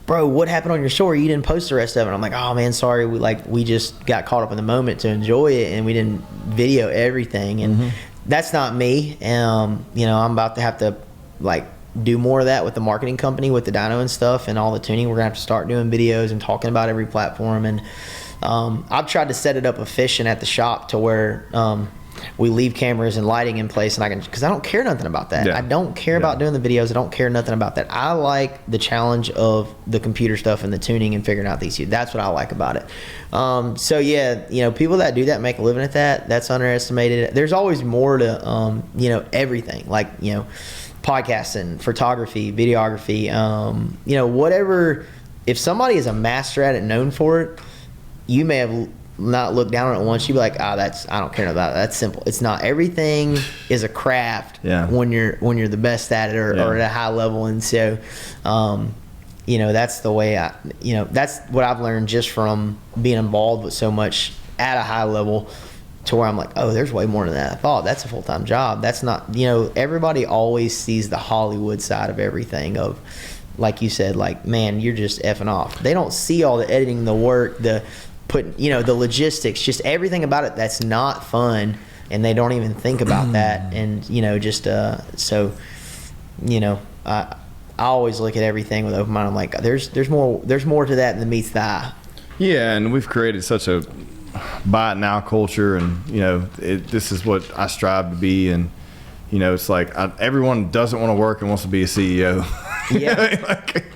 "Bro, what happened on your story? You didn't post the rest of it." I'm like, "Oh man, sorry. We just got caught up in the moment to enjoy it, and we didn't video everything." And that's not me. You know, I'm about to have to like do more of that with the marketing company, with the dyno and stuff, and all the tuning. We're gonna have to start doing videos and talking about every platform. And I've tried to set it up efficient at the shop to where we leave cameras and lighting in place, and I can, because I don't care nothing about that. I don't care about doing the videos. I don't care nothing about that. I like the challenge of the computer stuff and the tuning and figuring out these. That's what I like about it. So yeah, you know, people that do that make a living at that. That's underestimated. There's always more to you know, everything, like, you know, podcasting, photography, videography, you know, whatever. If somebody is a master at it, known for it, you may have not looked down on it once. You'd be like, I don't care about that. That's simple. It's not. Everything is a craft when you're the best at it or at a high level. And so, you know, that's the way that's what I've learned just from being involved with so much at a high level, to where I'm like, oh, there's way more than that I thought. That's a full-time job. That's not, you know, everybody always sees the Hollywood side of everything, of, like you said, like, man, you're just effing off. They don't see all the editing, the work, the putting, you know, the logistics, just everything about it that's not fun, and they don't even think about that. And, you know, just so, you know, I always look at everything with open mind. I'm like, there's more to that than meets the eye. Yeah, and we've created such a buy it now culture, and, you know, this is what I strive to be. And, you know, it's like everyone doesn't want to work and wants to be a CEO. Yeah. Like,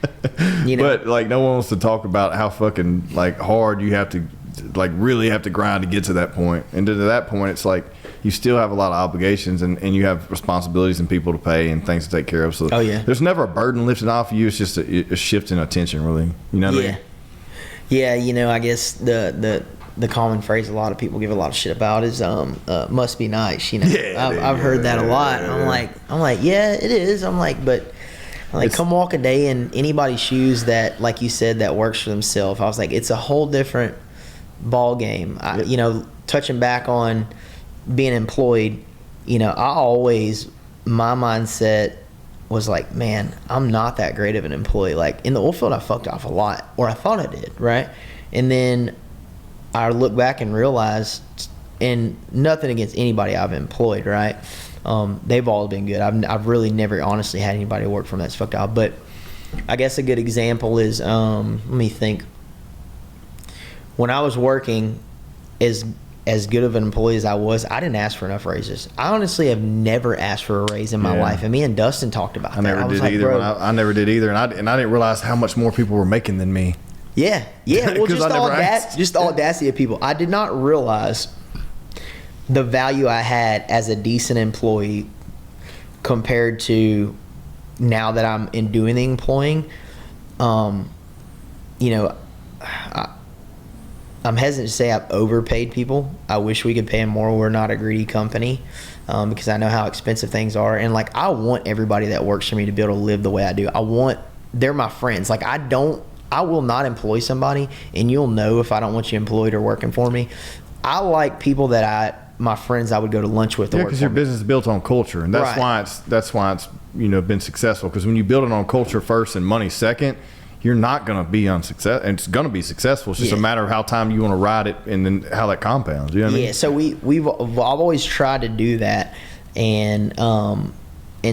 you know, but like no one wants to talk about how fucking like hard you have to, like, really have to grind to get to that point. And to that point, it's like you still have a lot of obligations, and you have responsibilities and people to pay and things to take care of. So there's never a burden lifted off of you. It's just a shift in attention, really. You know what I mean? Yeah, you know, I guess the common phrase a lot of people give a lot of shit about is must be nice. You know, I've heard that a lot. I'm like, yeah, it is. I'm like, but like, come walk a day in anybody's shoes that, like you said, that works for themselves. I was like, it's a whole different ball game. You know, touching back on being employed, my mindset was like, man, I'm not that great of an employee. Like in the oil field, I fucked off a lot, or I thought I did, right? And then I look back and realize, and nothing against anybody I've employed, right? They've all been good. I've really never honestly had anybody work for me that's fucked off. But I guess a good example is, let me think. When I was working, as good of an employee as I was, I didn't ask for enough raises. I honestly have never asked for a raise in my life, and me and Dustin talked about that. I never did either, and I didn't realize how much more people were making than me. Yeah. Well, just the audacity of people. I did not realize the value I had as a decent employee compared to now that I'm doing the employing. I'm hesitant to say I've overpaid people. I wish we could pay them more. We're not a greedy company, because I know how expensive things are. And like, I want everybody that works for me to be able to live the way I do. They're my friends. Like, I will not employ somebody, and you'll know if I don't want you employed or working for me. I like people my friends I would go to lunch with. Yeah, because your business is built on culture, and that's why it's been successful. Because when you build it on culture first and money second, you're not going to be unsuccessful, and it's going to be successful. It's just a matter of how time you want to ride it, and then how that compounds. You know what I mean? Yeah. So I've always tried to do that, and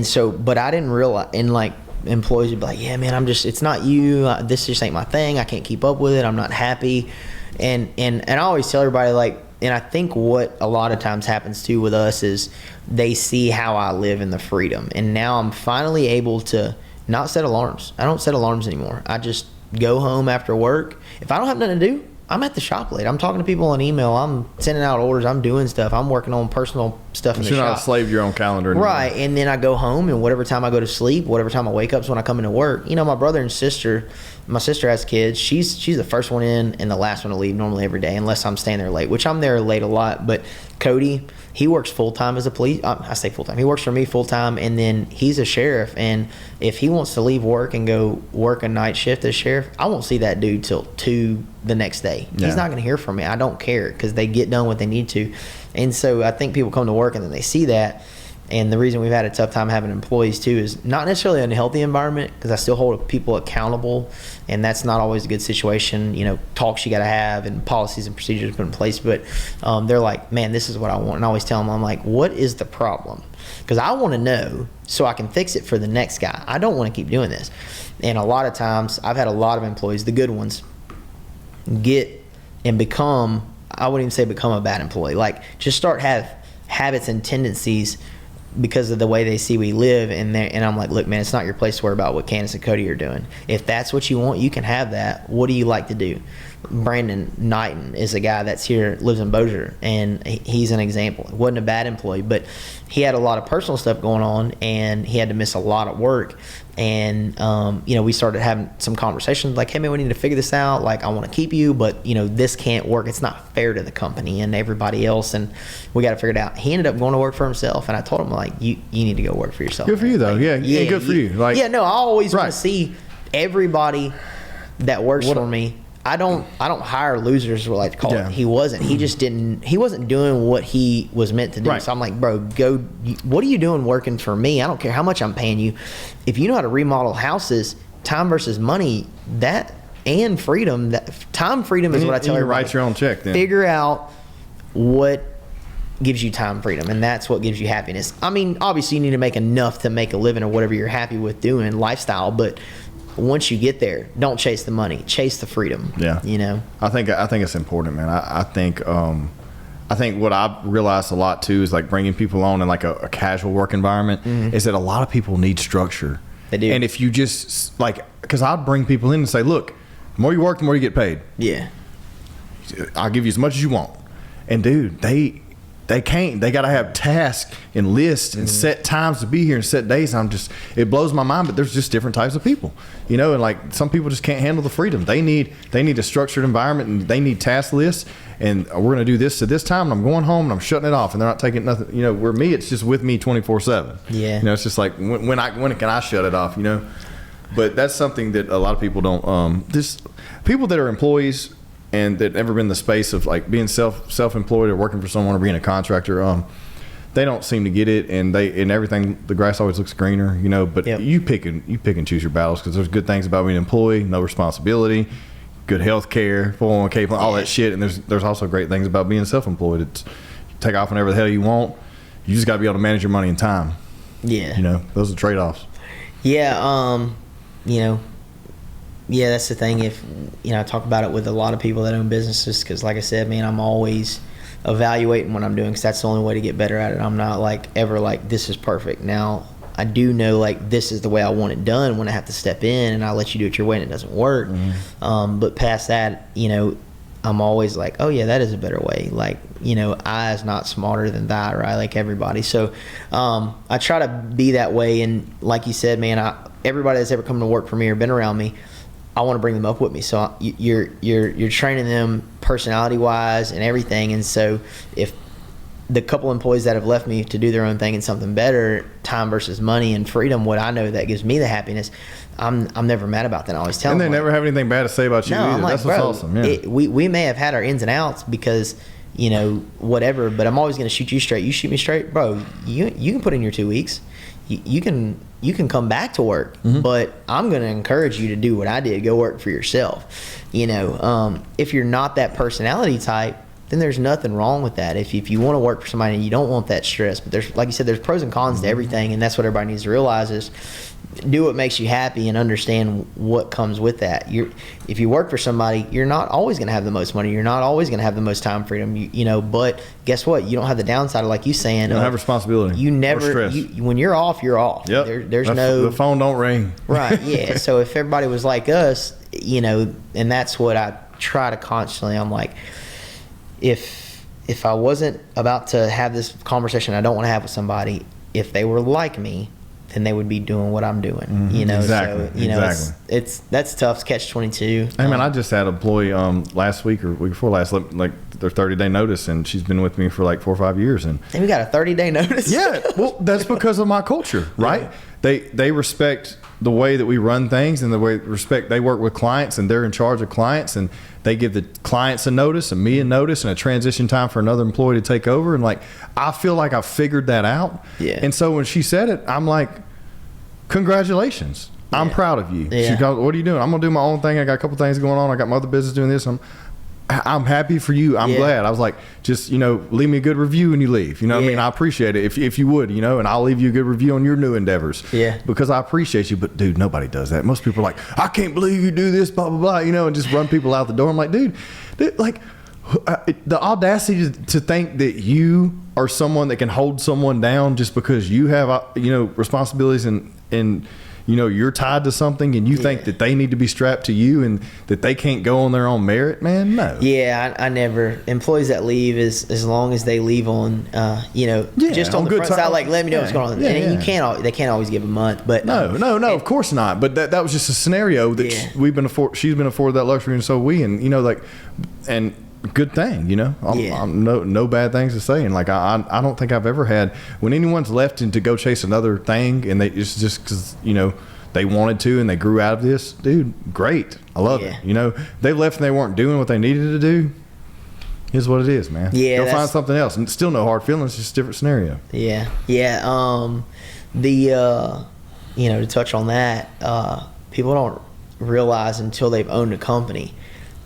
so, but I didn't realize, and like employees would be like, yeah, man, it's not you. This just ain't my thing. I can't keep up with it. I'm not happy, and I always tell everybody, like, and I think what a lot of times happens too with us is they see how I live in the freedom, and now I'm finally able to not set alarms. I don't set alarms anymore. I just go home after work. If I don't have nothing to do, I'm at the shop late. I'm talking to people on email. I'm sending out orders. I'm doing stuff. I'm working on personal stuff in the shop. You're not a slave to your own calendar anymore. Right. And then I go home, and whatever time I go to sleep, whatever time I wake up is when I come into work. My brother and sister, my sister has kids. She's the first one in and the last one to leave normally every day, unless I'm staying there late, which I'm there late a lot. But Cody, he works full-time as a police. I say full-time. He works for me full-time, and then he's a sheriff. And if he wants to leave work and go work a night shift as sheriff, I won't see that dude till 2 the next day. Yeah. He's not going to hear from me. I don't care, because they get done what they need to. And so I think people come to work and then they see that. And the reason we've had a tough time having employees too is not necessarily an unhealthy environment, because I still hold people accountable, and that's not always a good situation. Talks you got to have and policies and procedures put in place. But they're like, man, this is what I want. And I always tell them, I'm like, what is the problem? Because I want to know so I can fix it for the next guy. I don't want to keep doing this. And a lot of times I've had a lot of employees, the good ones, get and become, I wouldn't even say become a bad employee. Like, just start have habits and tendencies because of the way they see we live, and I'm like, look, man, it's not your place to worry about what Candace and Cody are doing. If that's what you want, you can have that. What do you like to do? Brandon Knighton is a guy that's here, lives in Bossier, and he's an example. He wasn't a bad employee, but he had a lot of personal stuff going on, and he had to miss a lot of work. And we started having some conversations like, hey man, we need to figure this out. Like, I want to keep you, but this can't work. It's not fair to the company and everybody else, and we got to figure it out. He ended up going to work for himself, and I told him, like, you need to go work for yourself. Good for you though. Yeah, good for you. Like, I always want to see everybody that works for me. I don't hire losers, we like to call it. He wasn't. He just didn't. He wasn't doing what he was meant to do. Right. So I'm like, bro, go. What are you doing working for me? I don't care how much I'm paying you. If you know how to remodel houses, time versus money, that and freedom. That time freedom is what I tell you. Write your own check. Then figure out what gives you time freedom, and that's what gives you happiness. I mean, obviously you need to make enough to make a living or whatever you're happy with doing, lifestyle, but once you get there, don't chase the money, chase the freedom. Yeah. I think it's important, man. I think what I've realized a lot too is like bringing people on in like a casual work environment is that a lot of people need structure. They do. And if you just because I'd bring people in and say, look, the more you work, the more you get paid. Yeah. I'll give you as much as you want. And dude, they can't. They got to have tasks and lists and set times to be here and set days. It blows my mind, but there's just different types of people, and like some people just can't handle the freedom. They need a structured environment, and they need task lists, and we're going to do this at this time, and I'm going home and I'm shutting it off, and they're not taking nothing, where me, it's just with me 24/7. Yeah. It's just like, when can I shut it off, but that's something that a lot of people don't, just people that are employees and that never been in the space of like being self-employed or working for someone or being a contractor, they don't seem to get it, and everything. The grass always looks greener, you know. But you pick and choose your battles, because there's good things about being an employee, no responsibility, good health care, 401k plan, all that shit. And there's also great things about being self-employed. It's you take off whenever the hell you want. You just got to be able to manage your money and time. Yeah, you know, those are trade-offs. Yeah, you know, yeah, that's the thing. If you know, I talk about it with a lot of people that own businesses, because like I said, man, I'm always evaluating what I'm doing, because that's the only way to get better at it. I'm not like ever like, this is perfect. Now I do know like this is the way I want it done when I have to step in, and I let you do it your way and it doesn't work. But past that, you know, I'm always like, oh yeah, that is a better way. Like, you know, I is not smarter than that, right? Like everybody. So I try to be that way. And like you said, man, everybody that's ever come to work for me or been around me, I want to bring them up with me. So you're training them personality wise and everything. And so if the couple employees that have left me to do their own thing and something better, time versus money and freedom, what I know that gives me the happiness, I'm never mad about that. I always tell them. And they never have anything bad to say about you either. Like, that's what's awesome. Yeah. We may have had our ins and outs because, you know, whatever, but I'm always going to shoot you straight. You shoot me straight, bro. You can put in your 2 weeks. You can come back to work, but I'm going to encourage you to do what I did. Go work for yourself. You know, if you're not that personality type, then there's nothing wrong with that. If you want to work for somebody and you don't want that stress, but there's, like you said, there's pros and cons to everything, and that's what everybody needs to realize is do what makes you happy and understand what comes with that. If you work for somebody, you're not always going to have the most money. You're not always going to have the most time freedom. You know, but guess what? You don't have the downside of, like you saying, you don't have responsibility. You never. Or stress. When you're off, you're off. Yep. There's the phone don't ring. Right. Yeah. So if everybody was like us, you know, and that's what I try to constantly. I'm like, if I wasn't about to have this conversation I don't want to have with somebody, if they were like me, then they would be doing what I'm doing. You know, exactly. So you know, exactly. that's tough. It's catch-22. Hey man, I just had an employee last week or week before last, like their 30-day notice, and she's been with me for like 4 or 5 years. And we got a 30-day notice. Yeah, well, that's because of my culture, right? Yeah. They respect the way that we run things, and the way they work with clients, and they're in charge of clients, and they give the clients a notice and me a notice and a transition time for another employee to take over. And like, I feel like I figured that out. Yeah. And so when she said it, I'm like, congratulations. I'm proud of you. Yeah. She goes, what are you doing? I'm going to do my own thing. I got a couple things going on. I got my other business doing this. I'm happy for you. I'm glad. I was like, just, you know, leave me a good review when you leave. You know what I mean? I appreciate it if you would, you know, and I'll leave you a good review on your new endeavors. Yeah. Because I appreciate you. But dude, nobody does that. Most people are like, I can't believe you do this, blah, blah, blah, you know, and just run people out the door. I'm like, dude, like the audacity to think that you are someone that can hold someone down just because you have, you know, responsibilities and you know, you're tied to something, and you think that they need to be strapped to you and that they can't go on their own merit, man. No. Yeah, I never. Employees that leave, as long as they leave on, you know, just on the front side, like, let me know what's going on. And you can't. They can't always give a month, but no, of course not. But that was just a scenario that she's been afforded that luxury, and so we, and you know, like, and. Good thing, you know. I'm no bad things to say, and like I don't think I've ever had when anyone's left and to go chase another thing, and it's just because, you know, they wanted to and they grew out of this. Dude, great, I love it. You know, they left and they weren't doing what they needed to do. Here's what it is, man. Yeah, go find something else, and still no hard feelings, just a different scenario. Yeah. You know, to touch on that, people don't realize until they've owned a company.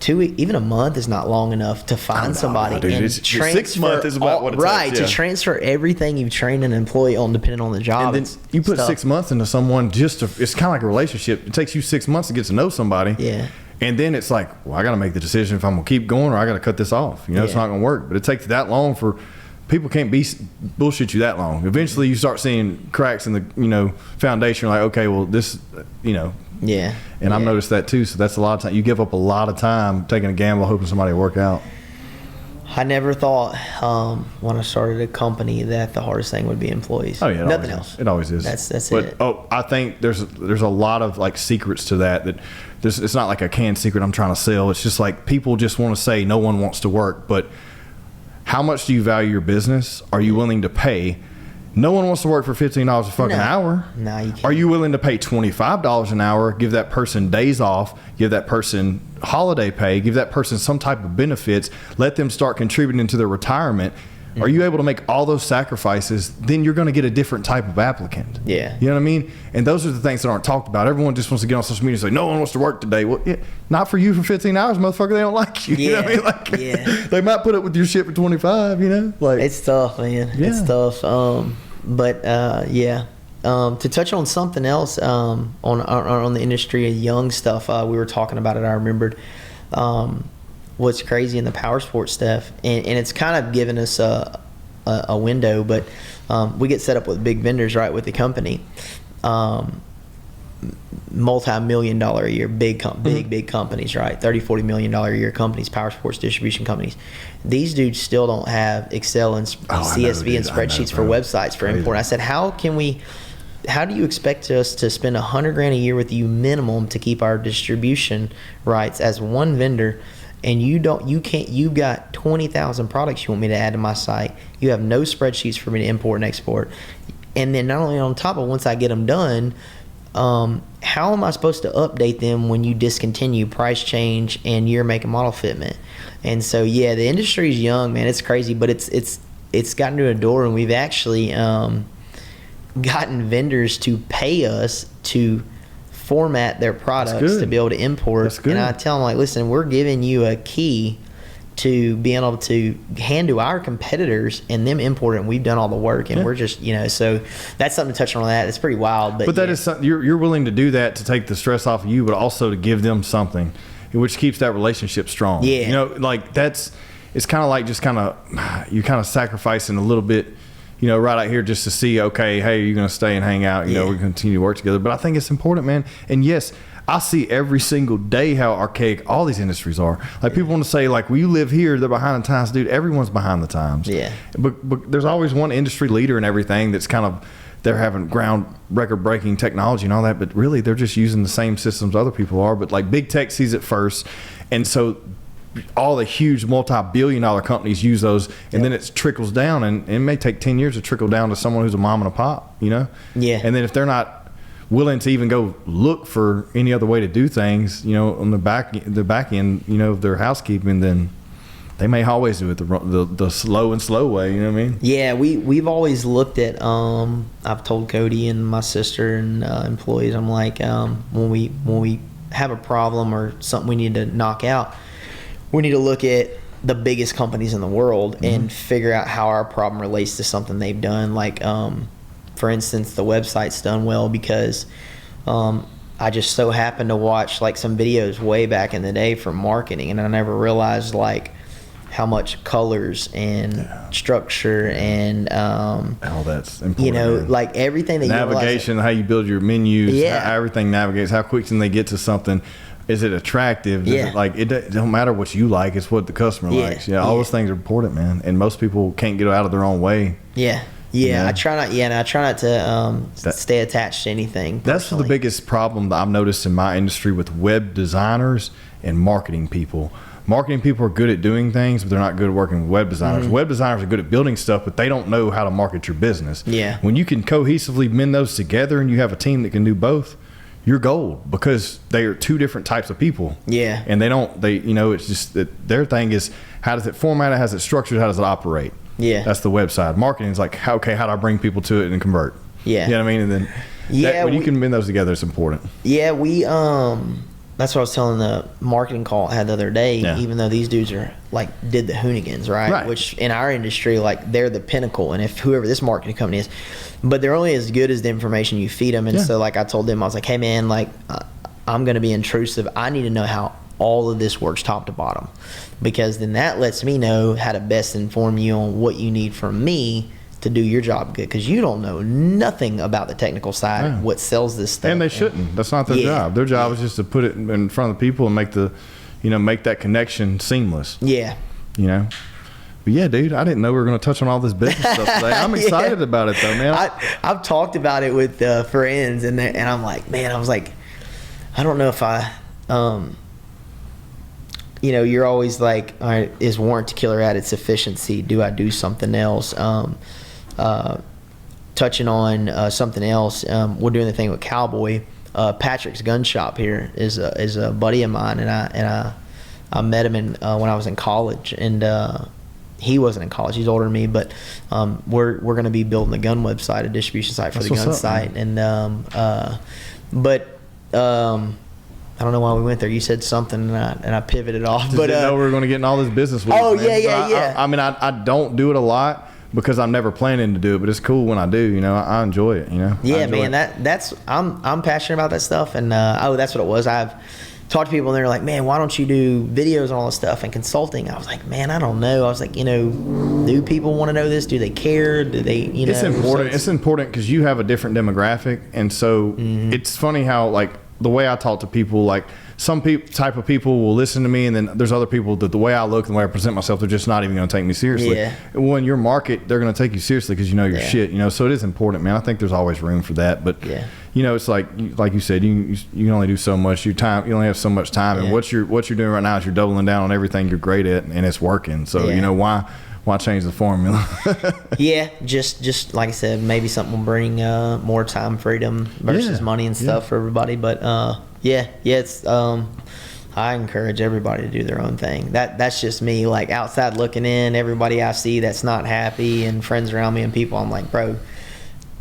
Even a month is not long enough to find somebody. Dude, and 6 months is about what it takes. To transfer everything you've trained an employee on, depending on the job. And then you put 6 months into someone it's kind of like a relationship. It takes you 6 months to get to know somebody. Yeah. And then it's like, well, I got to make the decision if I'm going to keep going or I got to cut this off. You know, it's not going to work. But it takes that long for people can't bullshit you that long. Eventually, you start seeing cracks in the, you know, foundation. You're like, okay, well, this, you know. Yeah. And I've noticed that too. So that's a lot of time. You give up a lot of time taking a gamble, hoping somebody will work out. I never thought when I started a company that the hardest thing would be employees. Oh yeah, nothing else. It always is. That's but, it. Oh, I think there's a lot of like secrets to that. It's not like a canned secret I'm trying to sell. It's just like people just want to say no one wants to work, but how much do you value your business? Are you willing to pay? No one wants to work for $15 a fucking hour. No, you can't. Are you willing to pay $25 an hour, give that person days off, give that person holiday pay, give that person some type of benefits, let them start contributing to their retirement? Are you able to make all those sacrifices? Then you're going to get a different type of applicant. Yeah. You know what I mean? And those are the things that aren't talked about. Everyone just wants to get on social media and say, no one wants to work today. Well, yeah, not for you for 15 hours, motherfucker. They don't like you. You know what I mean? Like, they might put up with your shit for 25, you know? Like, it's tough, man. Yeah. It's tough. To touch on something else, on the industry of young stuff, we were talking about it. I remembered what's crazy in the Powersports stuff, and it's kind of given us a window. But we get set up with big vendors, right, with the company, multi-million-dollar a year, big companies, right, $30-40 million a year companies, Powersports distribution companies. These dudes still don't have Excel and CSV and spreadsheets for websites for import. I said, how do you expect us to spend $100,000 a year with you minimum to keep our distribution rights as one vendor, and you've got 20,000 products you want me to add to my site. You have no spreadsheets for me to import and export. And then not only on top of, once I get them done, how am I supposed to update them when you discontinue, price change, and year, make, and model fitment? And so, yeah, the industry is young, man. It's crazy, but it's gotten to a door, and we've actually gotten vendors to pay us to format their products to be able to import. And I tell them, like, listen, we're giving you a key to being able to hand to our competitors and them import it, and we've done all the work, and we're just, so that's something to touch on that. It's pretty wild. But that is something you're willing to do that to take the stress off of you, but also to give them something, which keeps that relationship strong. Yeah. Like it's kind of like just you're kind of sacrificing a little bit, right out here just to see, okay, hey, you're going to stay and hang out, we continue to work together. But I think it's important, man. And yes, I see every single day how archaic all these industries are. Like, people want to say, like, well, you live here, they're behind the times. Dude, everyone's behind the times. Yeah. But there's always one industry leader and everything that's they're having record-breaking technology and all that, but really they're just using the same systems other people are. But, like, big tech sees it first, and so all the huge multi-billion-dollar companies use those, and then it trickles down, and it may take 10 years to trickle down to someone who's a mom and a pop, Yeah. And then if they're not willing to even go look for any other way to do things, on the back end, of their housekeeping, then they may always do it the slow way. You know what I mean? Yeah, we've always looked at. I've told Cody and my sister and employees, I'm like, when we have a problem or something we need to knock out, we need to look at the biggest companies in the world and figure out how our problem relates to something they've done. Like, for instance, the website's done well because I just so happened to watch like some videos way back in the day for marketing, and I never realized like how much colors and structure and all that's important. like everything that navigation, how you build your menus, how everything navigates, how quick can they get to something. Is it attractive? Is it don't matter what you like, it's what the customer likes. All those things are important, man. And most people can't get out of their own way. I try not to stay attached to anything personally. That's the biggest problem that I've noticed in my industry with web designers and marketing people. Marketing people are good at doing things, but they're not good at working with web designers. Web designers are good at building stuff, but they don't know how to market your business. When you can cohesively mend those together and you have a team that can do both, you're gold, because they are two different types of people. And it's just that their thing is, how does it format it, how does it structured, how does it operate? That's the website. Marketing is like, how do I bring people to it and convert? You know what I mean? And then when you can bend those together, it's important. That's what I was telling the marketing call I had the other day. Even though these dudes are like did the Hoonigans, right? Which in our industry, like, they're the pinnacle, and if whoever this marketing company is, but they're only as good as the information you feed them. And so, like, I told them, I was like, hey man, like, I'm going to be intrusive. I need to know how all of this works top to bottom, because then that lets me know how to best inform you on what you need from me to do your job good, because you don't know nothing about the technical side, what sells this stuff. And they shouldn't. That's not their job. Their job is just to put it in front of the people and make make that connection seamless. But yeah, dude, I didn't know we were going to touch on all this business stuff today. I'm excited about it though, man. I've talked about it with friends, and I'm like, man, I was like, I don't know if I you're always like, all right, is warrant to killer at its efficiency? Do I do something else? Touching on something else, we're doing the thing with Cowboy. Patrick's Gun Shop here is a buddy of mine, and I met him when I was in college, and he wasn't in college. He's older than me, but we're going to be building a gun website, a distribution site for the gun site. Man. And I don't know why we went there. You said something, and I pivoted off. Just but didn't know we were going to get in all this business with oh, us, man. yeah. I mean, I don't do it a lot because I'm never planning to do it, but it's cool when I do. You know, I enjoy it. You know. Yeah, man. That's I'm passionate about that stuff, and that's what it was. I've talked to people, and they're like, "Man, why don't you do videos and all this stuff and consulting?" I was like, "Man, I don't know." I was like, do people want to know this? Do they care? Do they? It's important. It's important because you have a different demographic, and so it's funny how like the way I talk to people, like some type of people will listen to me, and then there's other people that the way I look and the way I present myself, they're just not even going to take me seriously. Yeah. Well, in your market, they're going to take you seriously because you know your shit. You know, so it is important, man. I think there's always room for that, but you know, it's like you said, you can only do so much. You only have so much time, and what you're doing right now is you're doubling down on everything you're great at, and it's working. So you know why change the formula? just like I said, maybe something will bring more time freedom versus money and stuff for everybody. But it's I encourage everybody to do their own thing. That's just me. Like outside looking in, everybody I see that's not happy and friends around me and people, I'm like, bro,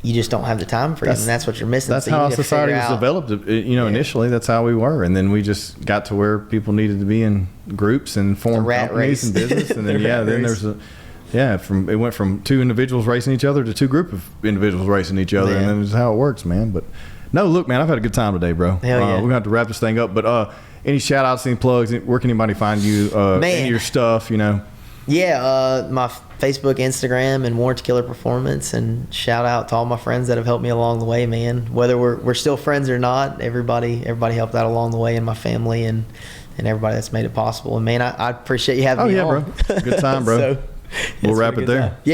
you just don't have the time for it, and that's what you're missing. That's how society was developed. Initially, that's how we were, and then we just got to where people needed to be in groups and form companies and business, and then it went from two individuals racing each other to two group of individuals racing each other, and that's how it works, man. But no, look, man, I've had a good time today, bro. Hell yeah. We're gonna have to wrap this thing up, but any shout outs, any plugs? Where can anybody find you? Any of your stuff, you know? Yeah, my Facebook, Instagram, and Warrant Killer Performance, and shout out to all my friends that have helped me along the way, man. Whether we're still friends or not, everybody helped out along the way, and my family and everybody that's made it possible. And man, I appreciate you having me on. Bro. Good time, bro. So, we'll wrap it there. Yeah.